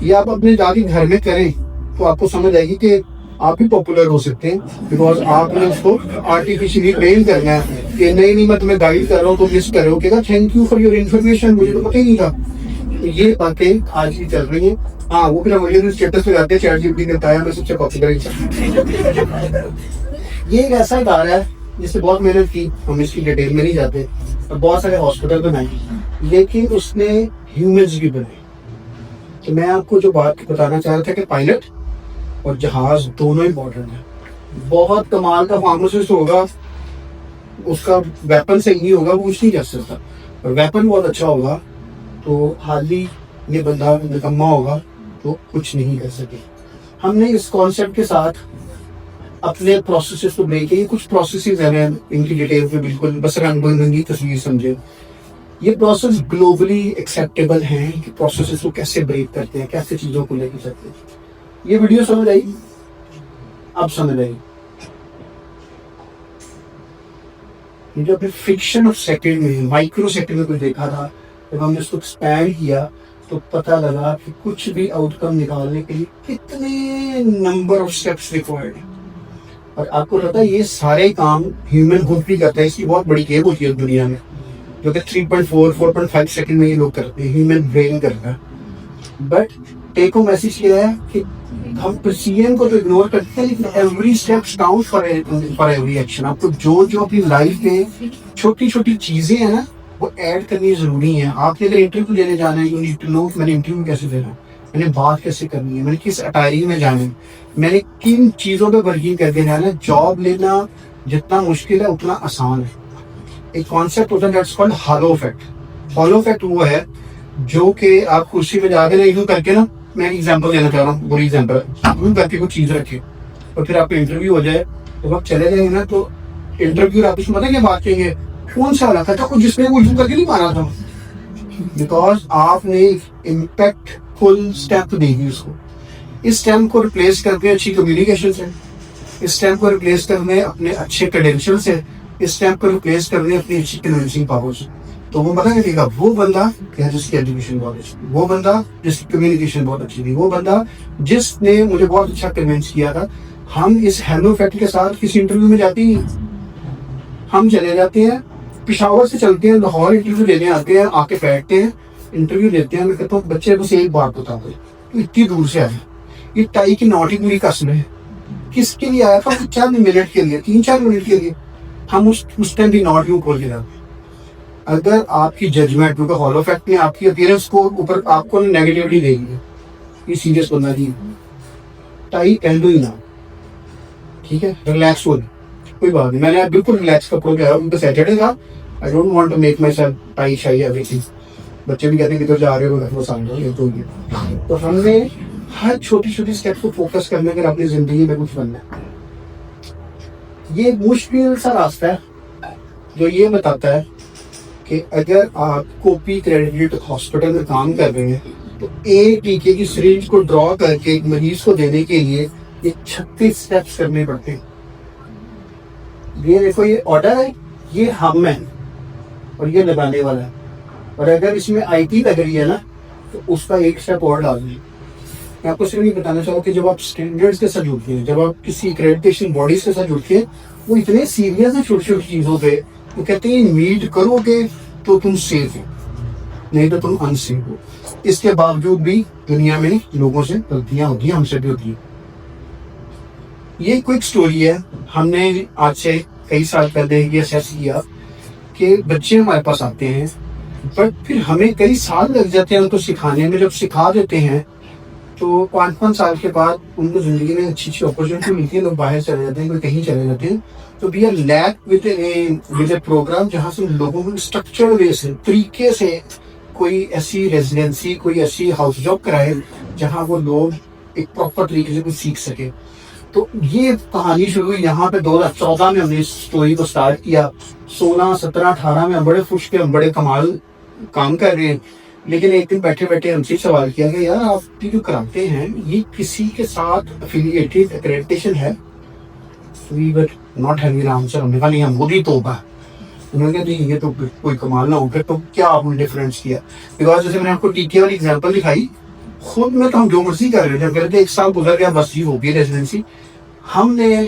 ये आप अपने जाके घर में करें तो आपको समझ आएगी कि आप भी पॉपुलर हो सकते हैं, बिकॉज आपने उसको आर्टिफिशियली ट्रेन करना है कि नहीं मैं तुम्हें गाइड कर रहा हूँ, तुम मिस कर रहे हो। कहेगा thank you for your information, मुझे तो पता ही नहीं था। तो ये बातें आज ही चल रही हैं। हाँ, वो फिर मुझे स्टेटस पे जाते हैं, चैट जीपीटी ने बताया मैं सबसे पॉपुलर इंसान। ये एक ऐसा कार्य है जिससे बहुत मेहनत की, हम इसकी डिटेल में नहीं जाते। और बहुत सारे हॉस्पिटल बनाए, लेकिन उसने ह्यूमंस भी बनाए। तो मैं आपको जो बात बताना चाह रहा था कि पायलट और जहाज दोनों इंपॉर्टेंट है। बहुत कमाल का फार्मासिस्ट होगा, उसका वेपन सही नहीं होगा, वो कुछ नहीं कर सकता। और वेपन बहुत अच्छा होगा तो हार्डली ये बंदा निकम्मा होगा तो कुछ नहीं कर सके। हमने इस कॉन्सेप्ट के साथ अपने प्रोसेसेस को ब्रेक किए। कुछ प्रोसेसेस हैं, इनकी डिटेल पे बिल्कुल बस रंगी तस्वीर समझे। ये प्रोसेस ग्लोबली एक्सेप्टेबल हैं कि प्रोसेसेस को कैसे ब्रेक करते हैं, कैसे चीज़ों को लेकर चलते हैं। ये वीडियो समझ आई? अब समझ आई। ये जो अपने फ्रिक्शन ऑफ सेकंड में, माइक्रो सेकंड में कुछ देखा था, जब हमने उसको एक्सपैंड किया तो पता लगा कि कुछ भी आउटकम निकालने के लिए कितने नंबर ऑफ स्टेप्स रिक्वायर्ड है। और आपको पता है ये सारे काम ह्यूमन खुद भी करता है। इसकी बहुत बड़ी गेम होती है दुनिया में, जो कि 3.4-4.5 सेकंड में ये लोग करते हैं, ह्यूमन ब्रेन करता है। बट टेक होम मैसेज किया है कि हम प्रिसीजन को तो इग्नोर करते हैं, लेकिन every step count for every action. आपको जो अपनी लाइफ में छोटी छोटी चीजें हैं ना, वो ऐड करनी जरूरी है। आपने अगर इंटरव्यू लेने जाना है, यू नीड टू नो मैंने इंटरव्यू कैसे देना है, मैंने बात कैसे करनी है, मैंने किस अटायरी में जाना है, मैंने किन चीज़ों पे वर्किंग करके जाना है। जॉब लेना जितना मुश्किल है उतना आसान है। एक कॉन्सेप्ट होता है that's called hollow effect. Hollow effect वो है जो कि आप कुर्सी पे जाके ना यूं करके ना, मैं एग्जांपल देना चाह रहा हूँ, बुरी एग्जांपल, यूं करके कुछ चीज़ रखे और फिर आपका इंटरव्यू हो जाए, तो आप चले जाएंगे ना, तो इंटरव्यू आप उसमें पता क्या बात कहेंगे, कौन सा वाला था कुछ जिसमें वो यूं करके नहीं मारा था, बिकॉज आपने इम्पैक्टफुल स्टेप दी थी उसको। इस स्टेप को रिप्लेस करके अच्छी कम्युनिकेशन से, इस स्टेप को रिप्लेस करने अपने अच्छे क्रेडेंशियल से, इस स्टेप को रिप्लेस करने अपनी अच्छी कन्विंसिंग पावर से। तो वो पता क्या वो बंदा क्या जिसकी एजुकेशन बहुत अच्छी, वो बंदा जिसकी कम्युनिकेशन बहुत अच्छी थी, वो बंदा जिसने मुझे बहुत अच्छा कन्विंस किया था। हम इस हेलो इफेक्ट के साथ किसी इंटरव्यू में जाते ही, हम चले जाते हैं पिशावर से चलते हैं लाहौर, इंटरव्यू लेने आते हैं, आके बैठते हैं, इंटरव्यू लेते हैं। मैं कहता हूँ बच्चे बस एक बात बता दो, तो इतनी दूर से आए, ये टाई की नॉट ही पूरी कसम है, किसके लिए आया था? चंद मिनट के लिए, 3-4 मिनट के लिए। हम उस टाइम भी नॉट यूं खोल के जाते, अगर आपकी जजमेंट, क्योंकि हॉलो फैक्ट में आपकी अपीयरेंस को ऊपर आपको नेगेटिविटी देगी, ये सीरियस बंदा नहीं है, टाई पहन दो ही ना, ठीक है, रिलैक्स हो, कोई बात नहीं। मैंने बिल्कुल रिलैक्स कपड़ों पे आया, उनको सैटरडे था, I don't want to make myself tie shy everything. बच्चे भी कहते हैं कि तो जा रहे हो घर को सांभ ये तो ये। तो हमने हर छोटी छोटी स्टेप को फोकस करने अगर अपनी जिंदगी में कुछ बनना है, ये मुश्किल सा रास्ता है जो ये बताता है कि अगर आप कोपी क्रेडिट हॉस्पिटल में काम कर रहे हैं तो एक टीके की सिरिंज को ड्रॉ करके एक मरीज को देने के लिए ये 36 स्टेप्स करने पड़ते हैं। ये देखो, ये ऑर्डर है, ये हम है और ये लगाने वाला है, और अगर इसमें आईटी लग रही है ना तो उसका एक स्टेप और डाल दें। मैं आपको सिर्फ ये बताना चाहूँ कि जब आप स्टैंडर्ड्स के साथ जुड़ते हैं, जब आप किसी एक्रेडिटेशन बॉडीज के साथ जुड़ते हैं, वो इतने सीरियस है छोटी छोटी चीज़ों पे, वो कहते हैं मीट करोगे तो तुम सेफ हो, नहीं तो तुम अनसेफ हो। इसके बावजूद भी दुनिया में लोगों से गलतियां होती हैं, हमसे भी होती हैं। ये क्विक स्टोरी है। हमने आज से कई साल पहले ये असेस किया कि बच्चे हमारे पास आते हैं, बट फिर हमें कई साल लग जाते हैं उनको सिखाने में। जब सिखा देते हैं तो 5-5 साल के बाद उनको जिंदगी में अच्छी अच्छी अपॉर्चुनिटी मिलती है, लोग बाहर चले जाते हैं, कोई कहीं चले जाते हैं। तो we are lack with a programme जहाँ से लोगों को स्ट्रक्चर्ड वे से, तरीके से कोई ऐसी रेजिडेंसी, कोई ऐसी हाउस जॉब कराए जहाँ वो लोग एक प्रॉपर तरीके से कुछ सीख सके। तो ये कहानी शुरू हुई यहाँ पे 2014 में। हमने इस स्टोरी को स्टार्ट किया। 16, 17, 18 में हम बड़े खुश के, हम बड़े कमाल काम कर रहे हैं। लेकिन एक दिन बैठे बैठे हमसे सवाल किया कि यार आप जो कराते हैं ये किसी के साथ एफिलिएटेड एक्रेडिटेशन है? We were not having an answer. हमने कहा नहीं, हम खुद ही तोबा। उन्होंने कहा नहीं, ये तो कोई कमाल ना हो, फिर तो क्या आपने डिफरेंस किया? बिकॉज जैसे मैंने आपको टीके वाली एग्जांपल दिखाई, खुद में तो हम जो मर्जी कर रहे थे, कह रहे थे 1 साल गुजर गया बस ये हो गई रेजिडेंसी। हमने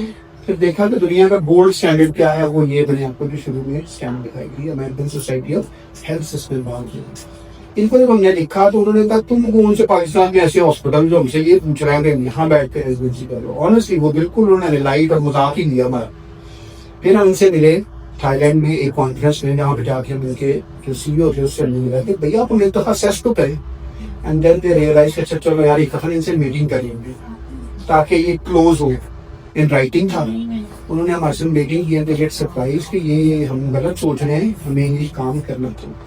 फिर देखा कि दुनिया का गोल्ड स्टैंडर्ड क्या है, वो ये मैंने आपको जो शुरू में स्टैंडर्ड दिखाई थी, American society of health system. इनको जब हमने लिखा तो उन्होंने कहा तुम कौन से पाकिस्तान में ऐसे हॉस्पिटल जो हमसे ये पूछ रहे हैं यहाँ बैठ के रेजिडेंसी कर लो। ऑनेस्टली वो बिल्कुल उन्होंने लाइट और मजाक ही लिया हमारा। फिर हम उनसे मिले थाईलैंड में एक कॉन्फ्रेंस में, जहाँ पे जाके मिलके जो CEO थे उससे मिला कि भैया आप एक दफा असेस तो करें। एंड देन दे रियलाइज अच्छा चलो यार एक दफा इनसे मीटिंग करेंगे ताकि ये क्लोज हो। इन राइटिंग था, उन्होंने हमारे से मीटिंग किया, दे गेट सरप्राइज कि ये हम गलत सोच रहे हैं, हमें ये काम करना था।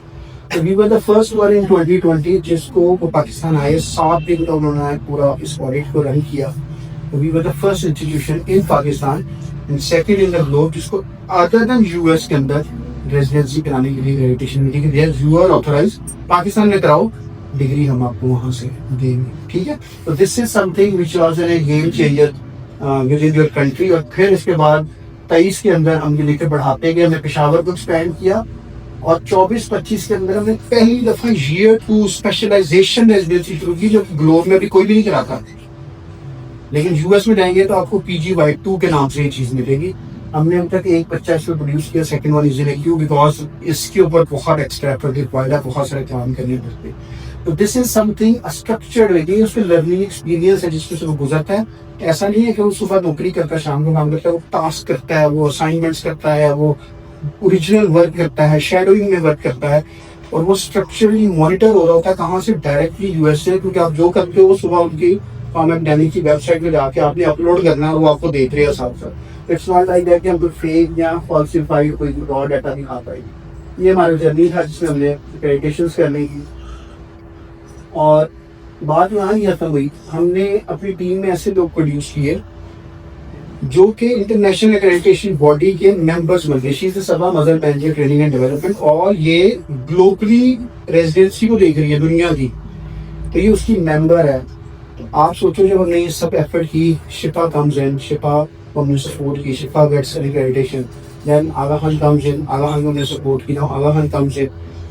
तो we were the first one in 2020 जिसको वो पाकिस्तान आए। 7 दिन का उन्होंने पूरा इस ऑडिट को रन किया। तो we were the first institution in Pakistan and second in the globe जिसको अदर देन US के अंदर रेजिडेंसी कराने के लिए एक्रेडिटेशन मिली कि यू आर ऑथराइज, पाकिस्तान में कराओ, डिग्री हम आपको वहां से देंगे। ठीक है, तो this is something which was a game changer with in your country. और फिर इसके बाद 23 के अंदर हम ये लेकर बढ़ाते गए, हमने पेशावर को एक्सपेंड किया और 24-25 के अंदर हमने पहली दफा ईयर 2 स्पेशलाइजेशन रेजिडेंसी शुरू की, जो ग्लोब में भी कोई भी नहीं कराता। लेकिन US में जाएंगे तो आपको PGY2 के नाम से ये चीज मिलेगी। हमने अब तक एक बच्चा इसको प्रोड्यूस किया, second one is in Q, because इसके ऊपर बहुत एक्स्ट्रा एफर्ट रिक्वायर्ड है, बहुत सारे काम करने पड़ते हैं। तो this is something structured way, ये उसके लर्निंग एक्सपीरियंस है जिसमें से वो गुजरता है। ऐसा नहीं है कि वो सुबह नौकरी करता है, शाम को काम करता है, वो टास्क करता है, वो असाइनमेंट्स करता है, वो ओरिजिनल वर्क करता है, शेडोइंग में वर्क करता है, और वो स्ट्रक्चरली मॉनिटर हो रहा होता है कहाँ से, डायरेक्टली US से। क्योंकि आप जो करते हो वो सुबह उनकी फार्म एक्डेमिक की वेबसाइट पे जाके आपने अपलोड करना है, वो आपको देख रहे हैं साथ साथ। इट्स नॉट लाइक दैट कि हम कोई फेक या फॉल्सिफाइड कोई रॉ डाटा नहीं खा पाएगी। ये हमारा जर्नी था जिसमें हमने एक्रेडिटेशंस करने की। और बात यहाँ ही खत्म हुई, हमने अपनी टीम में ऐसे लोग प्रोड्यूस किए जो कि इंटरनेशनल एक्रेडिटेशन बॉडी के मेंबर्स बन गए। शी इज द सभा mother manager training and development, और ये ग्लोबली रेजिडेंसी को देख रही है दुनिया की, तो ये उसकी मेंबर है। तो आप सोचो जब हमने ये सब एफर्ट की, शिफा कम्स इन, शिफा को हमने सपोर्ट की, Shifa gets accreditation, then Aga Khan comes in, Aga Khan को हमने सपोर्ट की, आगा खान कम्स इन।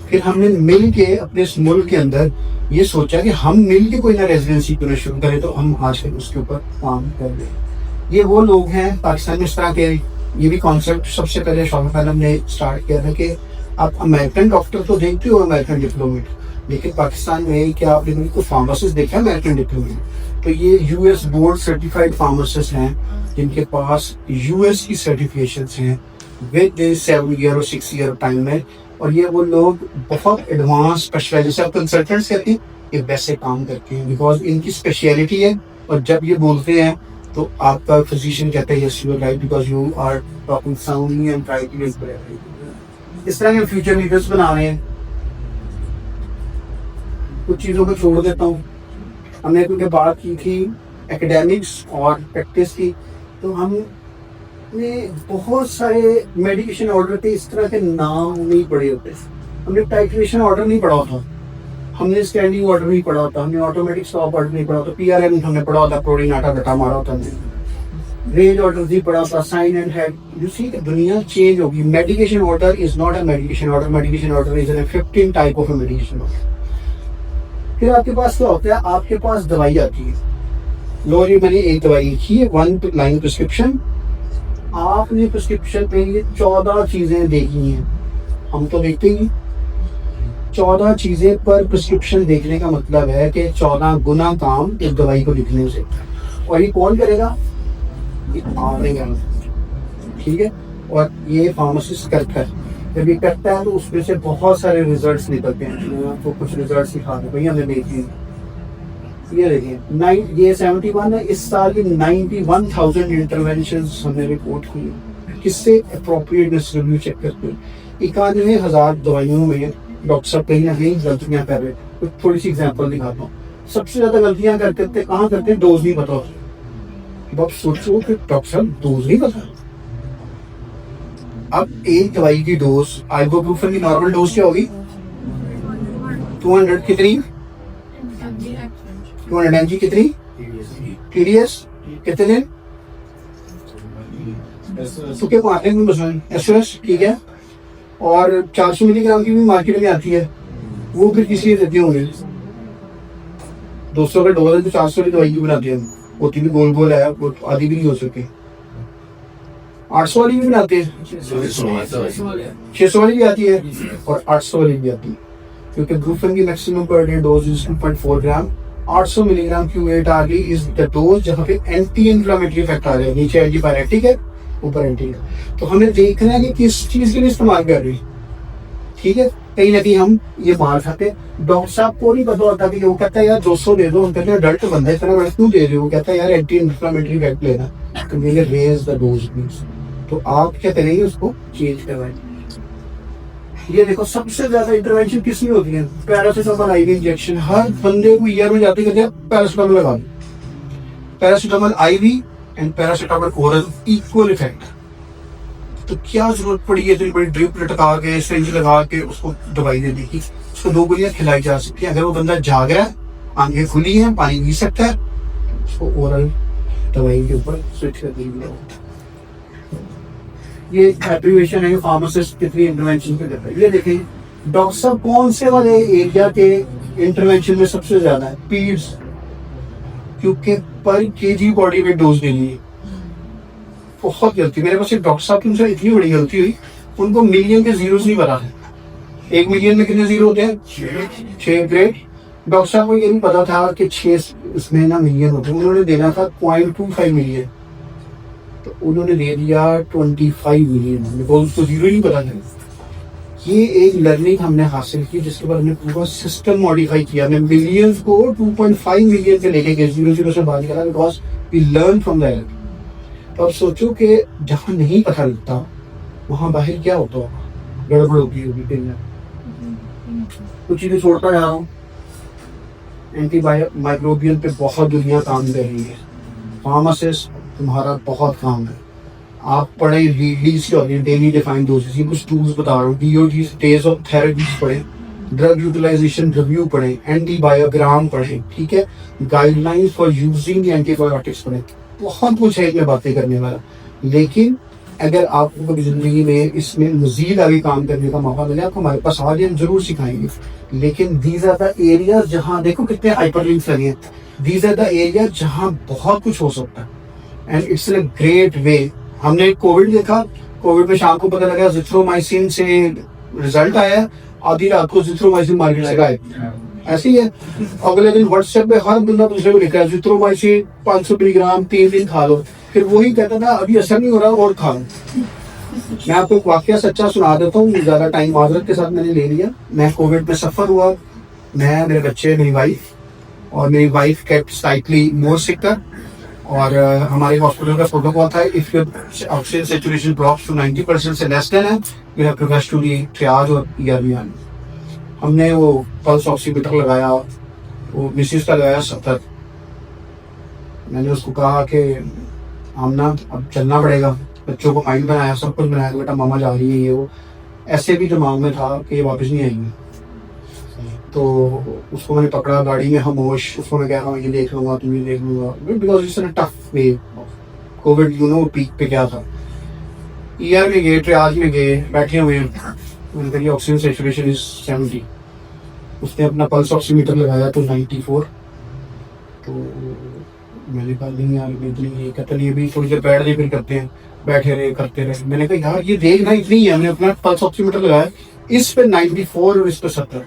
फिर हमने मिल के अपने इस मुल्क के अंदर ये सोचा कि हम मिल के कोई ना रेजिडेंसी करना शुरू करें, तो हम आज उसके ऊपर काम कर रहे हैं। ये वो लोग हैं पाकिस्तान में इस तरह के, ये भी कॉन्सेप्ट सबसे पहले शौकत आलम ने स्टार्ट किया था कि आप अमेरिकन डॉक्टर तो देखते हो, अमेरिकन डिप्लोमेट, लेकिन पाकिस्तान में क्या आपने कोई फार्मासिस्ट देखा अमेरिकन डिप्लोमेट? तो ये US बोर्ड सर्टिफाइड फार्मासिस्ट हैं जिनके पास US की सर्टिफिकेशंस हैं विद 7 ईयर और 6 ईयर टाइम में और ये वो लोग बहुत एडवांस स्पेशलाइज, जैसे आप कंसल्टेंट्स कहते हैं, ये वैसे काम करते हैं बिकॉज इनकी स्पेशलिटी है। और जब ये बोलते हैं तो आपका फिजिशियन कहता है yes you are right because you are talking soundly and writing is correct. इस तरह के फ्यूचर लीडर्स बना रहे हैं। कुछ चीज़ों को छोड़ देता हूँ। हमने क्योंकि बात की थी एकेडमिक्स और प्रैक्टिस की, तो हमने बहुत सारे मेडिकेशन ऑर्डर के इस तरह के नाम नहीं पढ़े होते। हमने टाइट्रेशन ऑर्डर नहीं पढ़ा होता, हमने स्टैंडिंग ऑर्डर नहीं पढ़ा होता, हमने ऑटोमेटिक स्टॉप ऑर्डर नहीं पढ़ा होता, PRM हमने पढ़ा होता, प्रोटीन आटा घटा मारा होता, हमने रेंज ऑर्डर नहीं पढ़ा होता, sign and head. You see दुनिया चेंज होगी। Medication order is not a medication order, medication order is an 15 type of medication order. फिर आपके पास क्या होता है, आपके पास दवाई आती है। लो जी मैंने एक दवाई लिखी है, 1 लाइन प्रिस्क्रिप्शन। आपने प्रिस्क्रिप्शन पे ये 14 चीजें देखी हैं, हम तो देखते ही 14 चीजें पर प्रिस्क्रिप्शन देखने का मतलब है कि 14 गुना काम इस दवाई को लिखने से। और ये कौन करेगा, ये आवेगा, ठीक है। और ये फार्मासिस्ट करता है। जब ये करता है तो उसमें से बहुत सारे रिजल्ट्स निकलते हैं। मैं आपको कुछ रिजल्ट्स दिखा दूँ, भैया हमने देखी, ये देखिए ये 71 है। इस साल की 91,000 इंटरवेंशंस हमने रिपोर्ट की है। किससे, अप्रोप्रिएटनेस रिव्यू चेक करते हैं। 91,000 दवाइयों में डॉक्टर साहब कहीं ना कहीं गलतियां कर रहे हैं। तो थोड़ी सी एग्जांपल दिखाता हूँ। सबसे ज्यादा गलतियां करते कहाँ करते हैं, डोज नहीं पता होती। अब आप सोचो कि डॉक्टर साहब डोज नहीं पता। अब एक दवाई की डोज, आइबुप्रोफेन की नॉर्मल डोज क्या होगी, 200 कितनी, 200 mg कितनी, TDS कितने दिन, तो क्या मारने में मसलन SOS, ठीक है। और 400 मिलीग्राम की भी मार्केट में आती है, वो फिर किस लिए देते होंगे, 200 का डोज है तो 400 की दवाई क्यों बनाते हैं, होती भी गोल गोल है, वो आधी भी नहीं हो सके। 800 वाली भी बनाते हैं, 600 वाली भी आती है और 800 वाली भी आती है, क्योंकि ब्रूफेन की maximum per day dose is 2.4 gram. 800 milligram की वेट आ गई इज द डोज जहाँ पे एंटी इन्फ्लेमेटरी इफेक्ट आ जाए। नीचे एंटीपायरेटिक है, ऊपर एंटी है। तो हमें देखना है कि किस चीज के लिए इस्तेमाल कर रही, ठीक है। कहीं ना कहीं हम ये मार खाते हैं। डॉक्टर साहब को नहीं पता होता कि वो कहता है यार 200 दे दो, हम कहते हैं अडल्ट बंदा है इतना बड़ा क्यों दे रहे हो, वो कहता है यार एंटी इन्फ्लेमेटरी इफेक्ट लेना, तो मेरे रेज द डोज प्लीज। तो आप क्या करेंगे, उसको चेंज करवाएंगे। ये देखो सबसे ज्यादा इंटरवेंशन किसकी होती है, पैरासीटामोल IV इंजेक्शन। हर बंदे को ईयर में जाते कहते हैं पैरासीटामोल लगा दो। Paracetamol IV and paracetamol oral equal effect. तो क्या जरूरत पड़ी है इतनी बड़ी ड्रिप लटका के, सिरिंज लगा के उसको दवाई देने की। उसको 2 गोलियां खिलाई जा सकती है। अगर वो बंदा जाग रहा है, आंखें खुली हैं, पानी पी सकता है, उसको ओरल दवाई के ऊपर स्विच कर देंगे। ये एब्रीविएशन है फार्मासिस्ट कितनी इंटरवेंशन पे करता है। ये देखें डॉक्टर साहब कौन से वाले एरिया के इंटरवेंशन में सबसे ज्यादा है, पीड्स, क्योंकि पर केजी बॉडी वेट डोज देनी है। बहुत गलती, मेरे पास एक डॉक्टर साहब की उनसे इतनी बड़ी गलती हुई, उनको मिलियन के जीरोस नहीं पता थे। 1 मिलियन में कितने जीरो होते हैं, 6 ग्रेड। डॉक्टर साहब को ये नहीं पता था कि 6 इसमें ना मिलियन होते हैं। उन्होंने देना था 0.25 मिलियन, तो उन्होंने दे दिया 25 मिलियन, बिकॉज उसको जीरो ही नहीं पता था। ये एक लर्निंग हमने हासिल की, जिसके बाद हमने पूरा सिस्टम मॉडिफाई किया। हमने मिलियंस को 2.5 मिलियन से लेके गए, 0 से बाहर निकाला, because we learn from that. तो अब सोचो कि जहाँ नहीं पता लगता वहाँ बाहर क्या होता होगा, गड़बड़ होगी कहीं। कुछ चीजें छोड़ता जा रहा हूँ। एंटीमाइक्रोबियल पे बहुत दुनिया काम कर रही है। फार्मासिस्ट तुम्हारा बहुत काम है। आप पढ़े रीडीज की होती है, डेली डिफाइंड डोजेस, ये कुछ टूल्स बता रहा हूँ। DOT डेज ऑफ थेरेपीज पढ़े, ड्रग यूटिलाइजेशन रिव्यू पढ़े, एंटीबायोग्राम पढ़े, ठीक है, गाइडलाइंस फॉर यूजिंग एंटीबायोटिक्स पढ़े। बहुत कुछ है इसमें बातें करने वाला। लेकिन अगर आपको कभी जिंदगी में इसमें मजीद आगे काम करने का मौका मिले, आपको हमारे पास आ जाए, हम जरूर सिखाएंगे। लेकिन दीज आर द एरियाज जहाँ देखो कितने हाइपरलिंक्स लगे हैं। दीज आर द एरिया जहाँ बहुत कुछ हो सकता है and it's in a great way. हमने कोविड देखा, कोविड में शाम को पता लगा जिथ्रोमाइसिन से रिजल्ट आया, आधी रात को जिथ्रोमाइसिन मार्केट से गायब। ऐसे ही है। अगले दिन व्हाट्सएप पे हर बंदा दूसरे को लिखा है जिथ्रोमाइसिन 500 मिलीग्राम 3 दिन खा लो, फिर वही कहता था अभी असर नहीं हो रहा और खा लो। मैं आपको एक वाकया सच्चा सुना देता हूँ, ज़्यादा टाइम माजरत के साथ मैंने ले लिया। मैं कोविड में सफ़र हुआ, मैं, मेरे बच्चे, मेरी वाइफ, और मेरी wife kept slightly more sicker, और हमारे हॉस्पिटल का प्रोटोकॉल था, if your oxygen saturation drops to 90% से लेस देन है, you have to rush to the triage और ईआरबी आने। हमने वो पल्स ऑक्सीमीटर लगाया, वो मिसिस का लगाया 70। मैंने उसको कहा कि आमना अब चलना पड़ेगा, बच्चों को माइंड बनाया, सब कुछ बनाया, बेटा मामा जा रही है ये वो, ऐसे भी दिमाग में था कि ये वापस नहीं आएंगे। तो उसको मैंने पकड़ा गाड़ी में, खामोश, उसको मैं कह रहा हूँ ये देख लूँगा, तुम ये देख लूँगा, because it's tough way. Covid you know peak पे क्या था। ईआर में गए, ट्रियाज में गए, बैठे हुए हैं, उनका ये ऑक्सीजन सैचुरेशन इज 70। उसने अपना पल्स ऑक्सीमीटर लगाया तो 94। तो मैंने कहा नहीं यार इतनी, ये कहते नहीं, अभी थोड़ी देर बैठ दे फिर करते हैं। बैठे रहे, करते रहे। मैंने कहा यार ये देखना इतनी है, हमने अपना पल्स ऑक्सीमीटर लगाया, इस पे 94 और इस पे 70।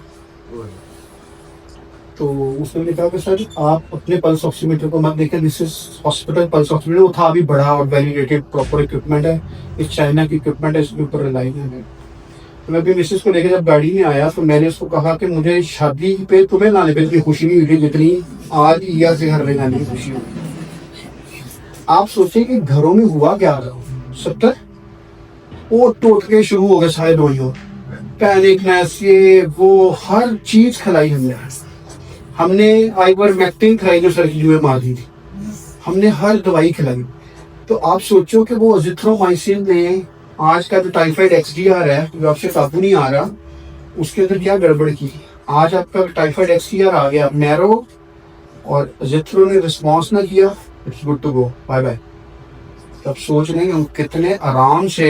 तो उसने कहा कि सर आप अपने पल्स ऑक्सीमीटर को मत देखें, this is hospital pulse oximeter. वो था अभी बड़ा और वैलिडेटेड प्रॉपर इक्विपमेंट है, इस चाइना की इक्विपमेंट है, इसके ऊपर रिलाई है। तो मैं भी मिसेस को लेकर जब गाड़ी में आया तो मैंने उसको कहा कि मुझे शादी पे तुम्हें लाने पे इतनी खुशी नहीं हुई जितनी आज ईया से घर में लाने की खुशी हुई। आप सोचिए कि घरों में हुआ क्या रहा, 70 वो टोटके शुरू हो गए सारे दवाइयों, पैनिकनेस, ये वो, हर चीज खिलाई हमने आइवरमेक्टिन खिलाई जो सर की जुए मार दी थी, हमने हर दवाई खिलाई। तो आप सोचो कि वो अजिथ्रोमाइसिन ने आज का जो टाइफाइड एक्सडीआर है जो आपसे काबू नहीं आ रहा, उसके अंदर क्या गड़बड़ की। आज आपका टाइफाइड एक्सडीआर आ गया नैरो, और अजिथ्रो ने रिस्पॉन्स ना किया, it's good to go, bye bye. तब सोच रहे हम कितने आराम से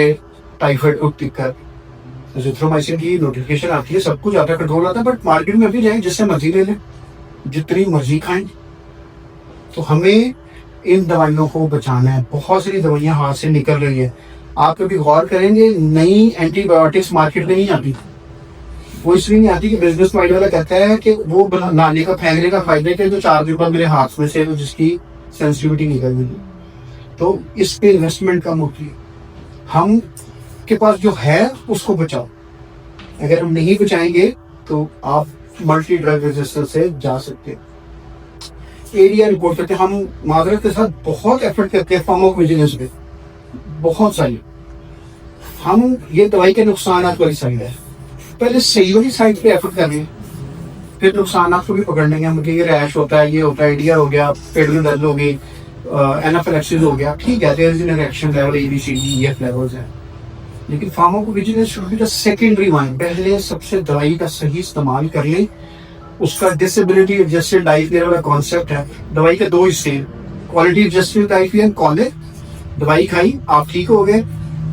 टाइफाइड को टिक कर, अजिथ्रोमाइसिन की नोटिफिकेशन आती है, सब कुछ आता है, कंट्रोल आता है, बट मार्केट में अभी जाए जिससे मर्जी ले लें, जितनी मर्जी खाएं। तो हमें इन दवाइयों को बचाना है। बहुत सारी दवाइयां हाथ से निकल रही है। आप कभी गौर करेंगे नई एंटीबायोटिक्स मार्केट में नहीं आती, वो इसलिए नहीं आती कि बिजनेस माइंड वाला कहता है कि वो लाने का फेंकने का फायदा है कि 4 दिन बाद मेरे हाथ में से तो जिसकी सेंसिटिविटी निकल गई। तो इस पे इन्वेस्टमेंट कम होती है। हम के पास जो है उसको बचाओ, अगर हम नहीं बचाएंगे तो आप मल्टी ड्रग रेजिस्टेंस से जा सकते हैं। एरिया रिपोर्ट करते हैं, हम माजरत के साथ बहुत एफर्ट करते हैं फार्माकोविजिलेंस पे, बहुत सारी। हम ये दवाई के नुकसान वाली साइड है, पहले सही वाली साइड पे एफर्ट कर रहे हैं, फिर नुकसान को भी पकड़ लेंगे। मुझे ये रैश होता है, ये होता है, आइडिया हो गया, पेट में दर्द हो गई, एनाफिलैक्सिस हो गया, ठीक है, there is an reaction level ABCDEF levels है, लेकिन pharmacovigilance should be the secondary one. पहले सबसे दवाई का सही इस्तेमाल कर ले, उसका डिसेबिलिटी एडजस्टेड लाइफ ईयर वाला कॉन्सेप्ट है। दवाई के 2 हिस्से, क्वालिटी एडजस्टेड लाइफ ईयर, कॉले दवाई खाई आप ठीक हो गए,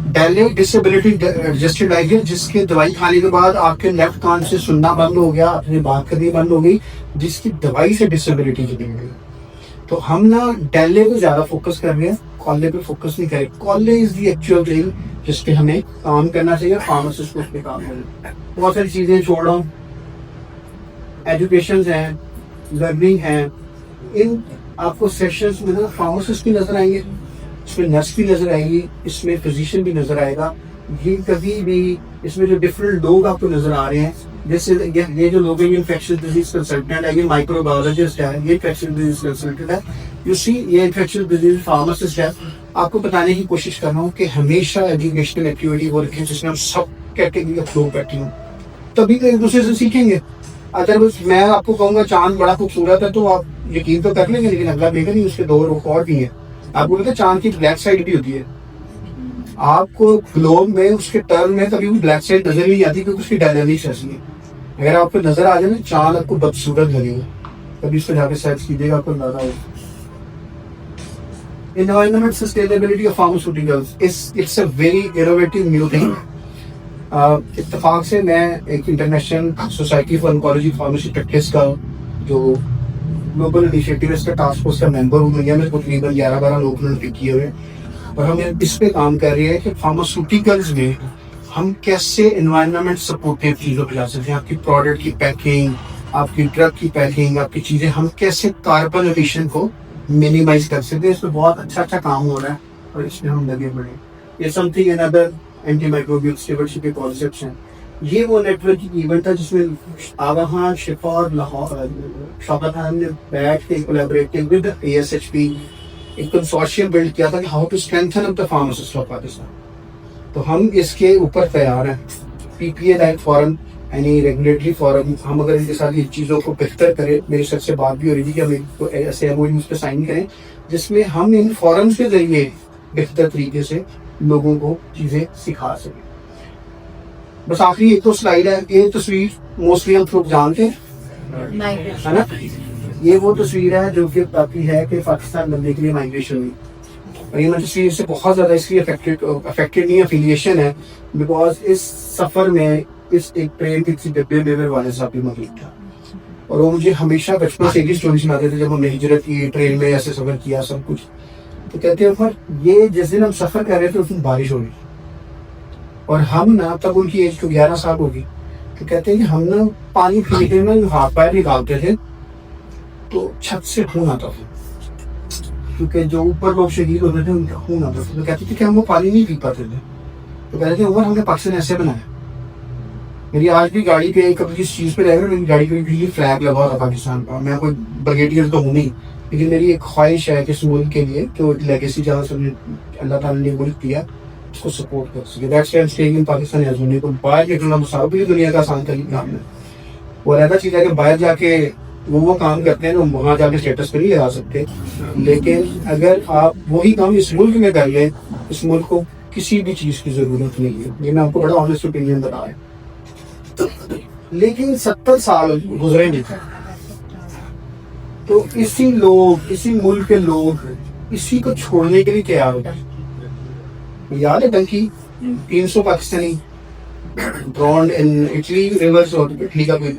डेले डिसेबिलिटी एडजस्टेड लाइफ ईयर, जिसके दवाई खाने के बाद आपके लेफ्ट कान से सुनना बंद हो गया, अपनी बात करनी बंद हो गई, जिसकी दवाई से डिसेबिलिटी चली गई। तो हम ना डेले पे ज्यादा फोकस कर रहे हैं, कॉले पे फोकस नहीं करें। कॉले इज द एक्चुअल थिंग जिस पे हमें काम करना चाहिए, फार्मासिस्ट को उस पे काम करना। बहुत सारी चीजें छोड़ रहा हूँ, एजुकेशन है, लर्निंग है, इन आपको सेशंस में ना फार्मासिस्ट भी नजर आएंगे, इसमें नर्स भी नजर आएगी, इसमें फिजिशियन भी नजर आएगा। ये कभी भी इसमें जो डिफरेंट लोग आपको नजर आ रहे हैं, जैसे ये जो लोग हैं, इन्फेक्शियस डिजीज कंसल्टेंट है, ये माइक्रोबायोलॉजिस्ट है, ये इन्फेक्शियस डिजीज कंसल्टेंट है, यू सी ये इन्फेक्शियस डिजीज फार्मासिस्ट है। आपको बताने की कोशिश कर रहा हूँ कि हमेशा एजुकेशनल एक्टिविटी वो रखें जिसमें हम सब कैटेगरी का लोग बैठे हों, तभी तो एक दूसरे से सीखेंगे। अदरवाइज मैं आपको कहूँगा चांद बड़ा खूबसूरत है तो आप यकीन तो कर लेंगे, लेकिन अगला देखें नहीं, उसके 2 रुख और भी हैं। आपको पता है चांद की ब्लैक साइड भी होती है, आपको ग्लोब में उसके टर्न में कभी भी ब्लैक साइड नजर नहीं आती क्योंकि उसकी डायनामिक्स ऐसी है। अगर आपको नजर आ जाए ना चांद आपको बदसूरत लगेगा, कभी इस पर जाके सर्च कीजिएगा, आपको अंदाजा होगा। Environment sustainability of pharmaceuticals it's a very innovative new thing. इत्तेफाक से मैं एक international society for oncology pharmacy practice का जो ग्लोबल इनिशिएटिव है, इसका टास्क फोर्स का मेंबर हूँ। दुनिया में तकरीबन 11-12 लोग उन्होंने पिक किए हुए, और हम इस पे काम कर रहे हैं कि फार्मास्यूटिकल्स में हम कैसे एनवायरनमेंट सपोर्टिव चीज़ों पे जा सकते हैं। आपकी प्रोडक्ट की पैकिंग, आपकी ड्रग की पैकिंग, आपकी चीज़ें, हम कैसे कार्बन एमिशन को मिनिमाइज कर सकते हैं। इसमें बहुत अच्छा काम हो रहा है और इसमें हम लगे पड़े। ये समथिंग अनदर एंटी माइक्रोबियल स्टेवरशिप के कॉन्सेप्ट हैं। ये वो नेटवर्किंग इवेंट था जिसमें आवाहान, शिफा और लाहौर शौकत खान ने बैठ के कोलैबोरेटिंग विद ASHP एक कंसोर्शियम बिल्ड किया था कि how to strengthen up the pharmacist of Pakistan. तो हम इसके ऊपर तैयार हैं। PPA लाइक फॉरम, यानी रेगुलेटरी फॉरम, हम अगर इनके साथ ये चीज़ों को बेहतर करें, मेरे सर से बात भी हो रही थी कि हम एक ऐसे MOU पर साइन करें जिसमें हम इन फॉरम्स के जरिए बेहतर तरीके से लोगों को चीज़ें सिखा सकें। बस आखिरी एक तो स्लाइड है, ये तस्वीर मोस्टली हम लोग जानते हैं, है ना। ये वो तस्वीर है जो कि बताती है कि पाकिस्तान बनने के लिए माइग्रेशन हुई, और ये तस्वीर से बहुत ज़्यादा इसलिए अफेक्टेड नहीं एफिलिएशन है बिकॉज इस सफ़र में इस एक ट्रेन के किसी डिब्बे में मेरे वाले साहब भी मौजूद था, और वो मुझे हमेशा बचपन से एक स्टोरी सुनाते थे जब हमने हिजरत की, ट्रेन में ऐसे सफ़र किया सब कुछ। तो कहते हैं पर ये जिस दिन हम सफ़र कर रहे थे उस दिन बारिश हो रही, और हम ना तब उनकी एज को 11 साल होगी, तो कहते हैं कि हम ना पानी पीने में हाथ पैर निकालते थे तो छत से खून आता था, क्योंकि जो ऊपर लोग शहीद होते थे उनका खून आता था। तो कहते थे कि हम वो पानी नहीं पी पाते थे। तो कहते थे उमर हमने पाकिस्तान ऐसे बनाया। मेरी आज भी गाड़ी पे कभी किस चीज़ पे रहेगा, मेरी गाड़ी पे फ्लैग लगा होता पाकिस्तान का। मैं कोई ब्रिगेडियर तो हूँ नहीं, लेकिन मेरी एक ख्वाहिश है कि इस मुल्क के लिए कि एक लेगेसी जहाँ से अल्लाह ताला ने मुल्क दिया उसको सपोर्ट कर सके। That's why I am staying in Pakistan as उन्हें को बाहर निकलना मुसाफिर भी दुनिया का आसान तरीका काम है। वो अलग चीज़ है कि बाहर जाके वो काम करते हैं तो वहाँ जाके स्टेटस पे नहीं लगा सकते, लेकिन अगर आप वही काम इस मुल्क में कर लें, इस मुल्क को किसी भी चीज़ की ज़रूरत नहीं है। ये मैं आपको बड़ा ऑनेस्ट ओपिनियन बता रहा है। लेकिन 70 साल गुजरे नहीं, तो इसी लोग, इसी मुल्क के लोग इसी को छोड़ने के लिए तैयार हो गए। याद है dunki 300 Pakistani drowned in Italy rivers और इटली का कोई।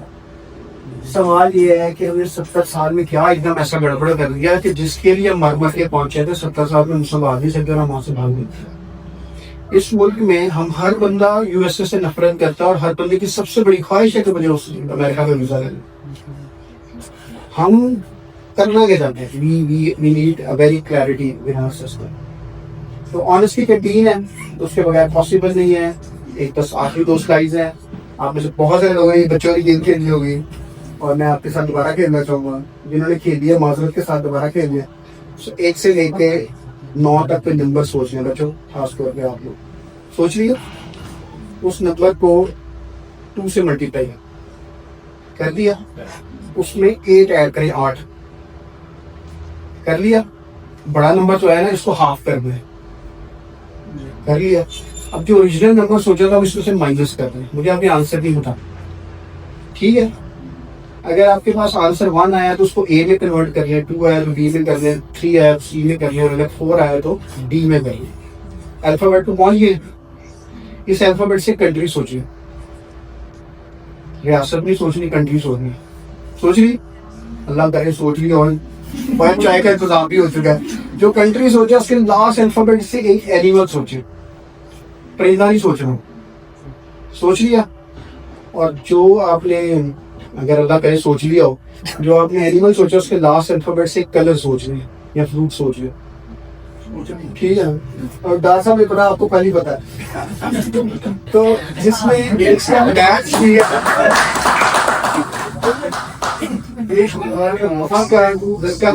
सवाल ये है कि हमने 70 साल में क्या एकदम ऐसा गड़बड़ कर दिया कि जिसके लिए हम मर के पहुंचे थे 70 साल में हम आ नहीं सकते और हम वहां से भाग गए। इस मुल्क में हम हर बंदा USA से नफरत करता है और हर बंदे की सबसे बड़ी ख्वाहिश है कि मुझे उस अमेरिका में वीजा ले। हम करना क्या चाहते हैं? We need a very clarity with our system. तो ऑनेस्टी के 3 है, तो उसके बगैर पॉसिबल नहीं है। एक बस आखिरी 2 स्लाइड्स हैं। आप में से बहुत सारे लोग हैं बच्चों की गेम खेली होगी और मैं आपके साथ दोबारा खेलना चाहूँगा। जिन्होंने खेली है माजरत के साथ दोबारा खेल लिया। 1 से लेके 9 तक के नंबर सोच लें बच्चों, खासतौर पे आप लोग सोच लिया। उस नंबर को 2 से मल्टीप्लाई कर दिया, उसमें 8 ऐड करें, 8 कर लिया। बड़ा नंबर जो है ना इसको हाफ कर दें, कर लिया। अब जो ओरिजिनल नंबर सोचा था इसमें से माइनस कर दें। मुझे आपके आंसर नहीं बता, ठीक है। अगर आपके पास आंसर 1 आया तो उसको A में कन्वर्ट कर लें, 2 आया तो B में कर लें, 3 आया तो C में कर लें, और अगर 4 आया तो D में कर लें। अल्फाबेट को पहुंचिए। इस अल्फाबेट से कंट्री सोचिए, रियासत नहीं सोचनी, कंट्री सोचनी। सोच ली, अल्लाह करे सोच ली, और चाय का इंतजाम भी हो चुका है। जो कंट्री सोचा उसके लास्ट अल्फाबेट से एक एनिमल सोचे, परिंदा नहीं सोचना। सोच लिया। और जो आपने अगर अल्लाह करे सोच लिया हो, जो आपने एनिमल सोचा उसके लास्ट अल्फाबेट से एक कलर सोच लें या फ्रूट सोच लें, ठीक है। और दादा साहब इतना आपको पहले पता है तो जिसमें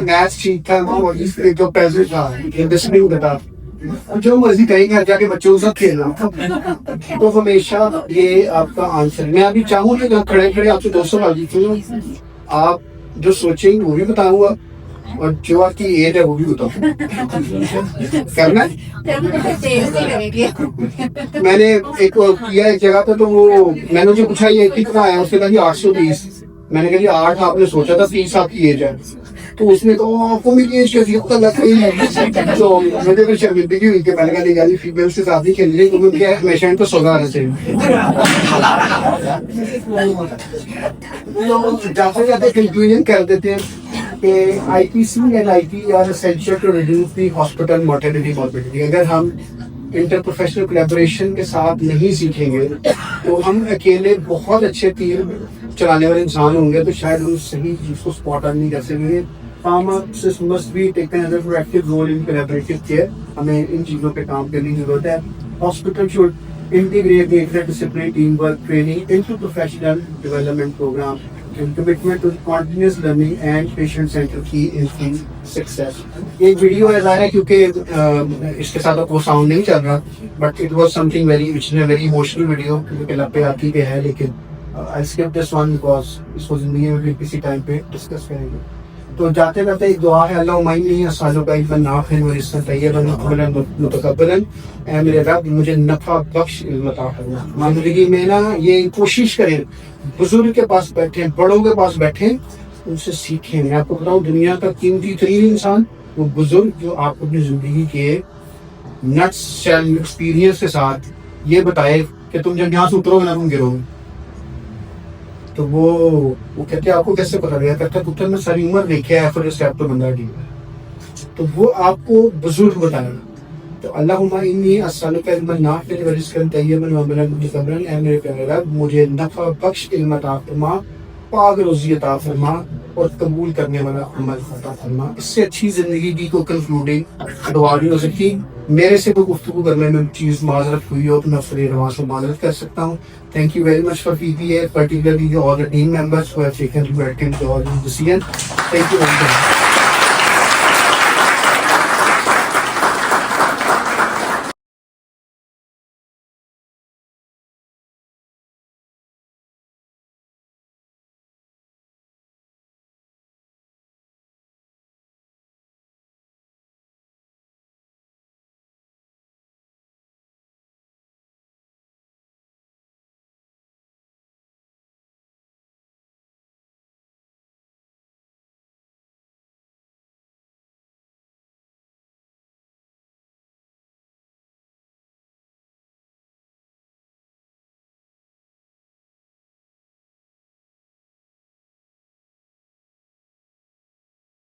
मैथ्स ठीक था जो पैसे था इंडस्ट्री बता, जो मर्जी कहीं घर जाके बच्चों के साथ खेलना। तो हमेशा ये आपका आंसर। मैं अभी चाहूँगा खड़े खड़े आपसे 200 सवाल जीतूंगा। आप जो सोचेंगे वो भी बताऊंगा और जो आपकी एज है वो भी बताऊंगा। करना है? मैंने एक किया एक जगह पे, तो वो मैंने जो पूछा ये कितना आया, उसने कहा जी 830। मैंने कहा जी 8 आपने सोचा था, 30 आपकी एज है। तो उसने तो आपको मेरी एज कैसी है? तो मुझे फिर शर्मिंदगी हुई कि मैंने कहा नहीं फीमेल से साथ ही खेल रही, क्योंकि उनके हमेशा तो सौदा आना चाहिए। जाते जाते कंक्लूजन कर देते हैं कि IPC and IT are essential to reduce the hospital mortality morbidity। अगर हम इंटरप्रोफेशनल कोलैबोरेशन के साथ नहीं सीखेंगे तो हम अकेले बहुत अच्छे तीर चलाने वाले इंसान होंगे तो शायद हम सही चीज़ को स्पॉट आउट नहीं कर सकेंगे। Pharmacists must be taken as a proactive role in collaborative care। हमें इन चीज़ों पे काम करने की जरूरत है। Hospital should integrate the interdisciplinary teamwork training into professional development program and commitment to continuous learning and patient-centered key in success. एक video है ज़ाहिर है क्योंकि इसके साथ वो साउंड नहीं चल रहा, but it was something very which is a very emotional video क्योंकि लपे आती पे है, लेकिन I skip this one because इसको जिंदगी में फिर किसी टाइम पे डिस्कस करेंगे। तो जाते जाते एक दुआ है, अल्लाह उम्मीनी असालो का इल्म नाफिअन व रिज़्क़न तय्यबन व अमलन मुतक़ब्बलन। ऐ मेरे रब मुझे नफ़ा बख्श इल्म अता फरमा। जिंदगी में ना ये कोशिश करें, बुजुर्ग के पास बैठे, बड़ों के पास बैठे, उनसे सीखें। मैं आपको बताऊं दुनिया का कीमती तरीन इंसान वो बुजुर्ग जो आपको अपनी जिंदगी के नट्स शेल एक्सपीरियंस के साथ ये बताए कि तुम जब यहाँ से उतरोगे ना तुम गिरोगे। तो वो कहते हैं आपको कैसे पता लगा, कहता पुत्र में सारी उम्र देखे है फिर स्टेप तो बंदा ठीक है। तो वो आपको बुजुर्ग बताएगा। तो अल्लाहुम्मा इन्नी अस्सअलुका इल्मन नाफ़िअन व रिज़्क़न तय्यबन व अमलन मुतक़ब्बलन। ऐ मेरे प्यारे रब मुझे नफ़ा बख्श इल्म अता फरमा, पाक रोज़ी अता फरमा और कबूल करने वाला अमल अता फरमा। इससे अच्छी जिंदगी की कोई कंक्लूडिंग दुआ नहीं हो सकती। मेरे से कोई गुफ्तगू करने में चीज़ माजरत हुई हो तो मैं अपने रवां से माजरत कर सकता हूँ। Thank you very much for PPA, particularly all the team members who have taken to attend to all this decision. Thank you very much.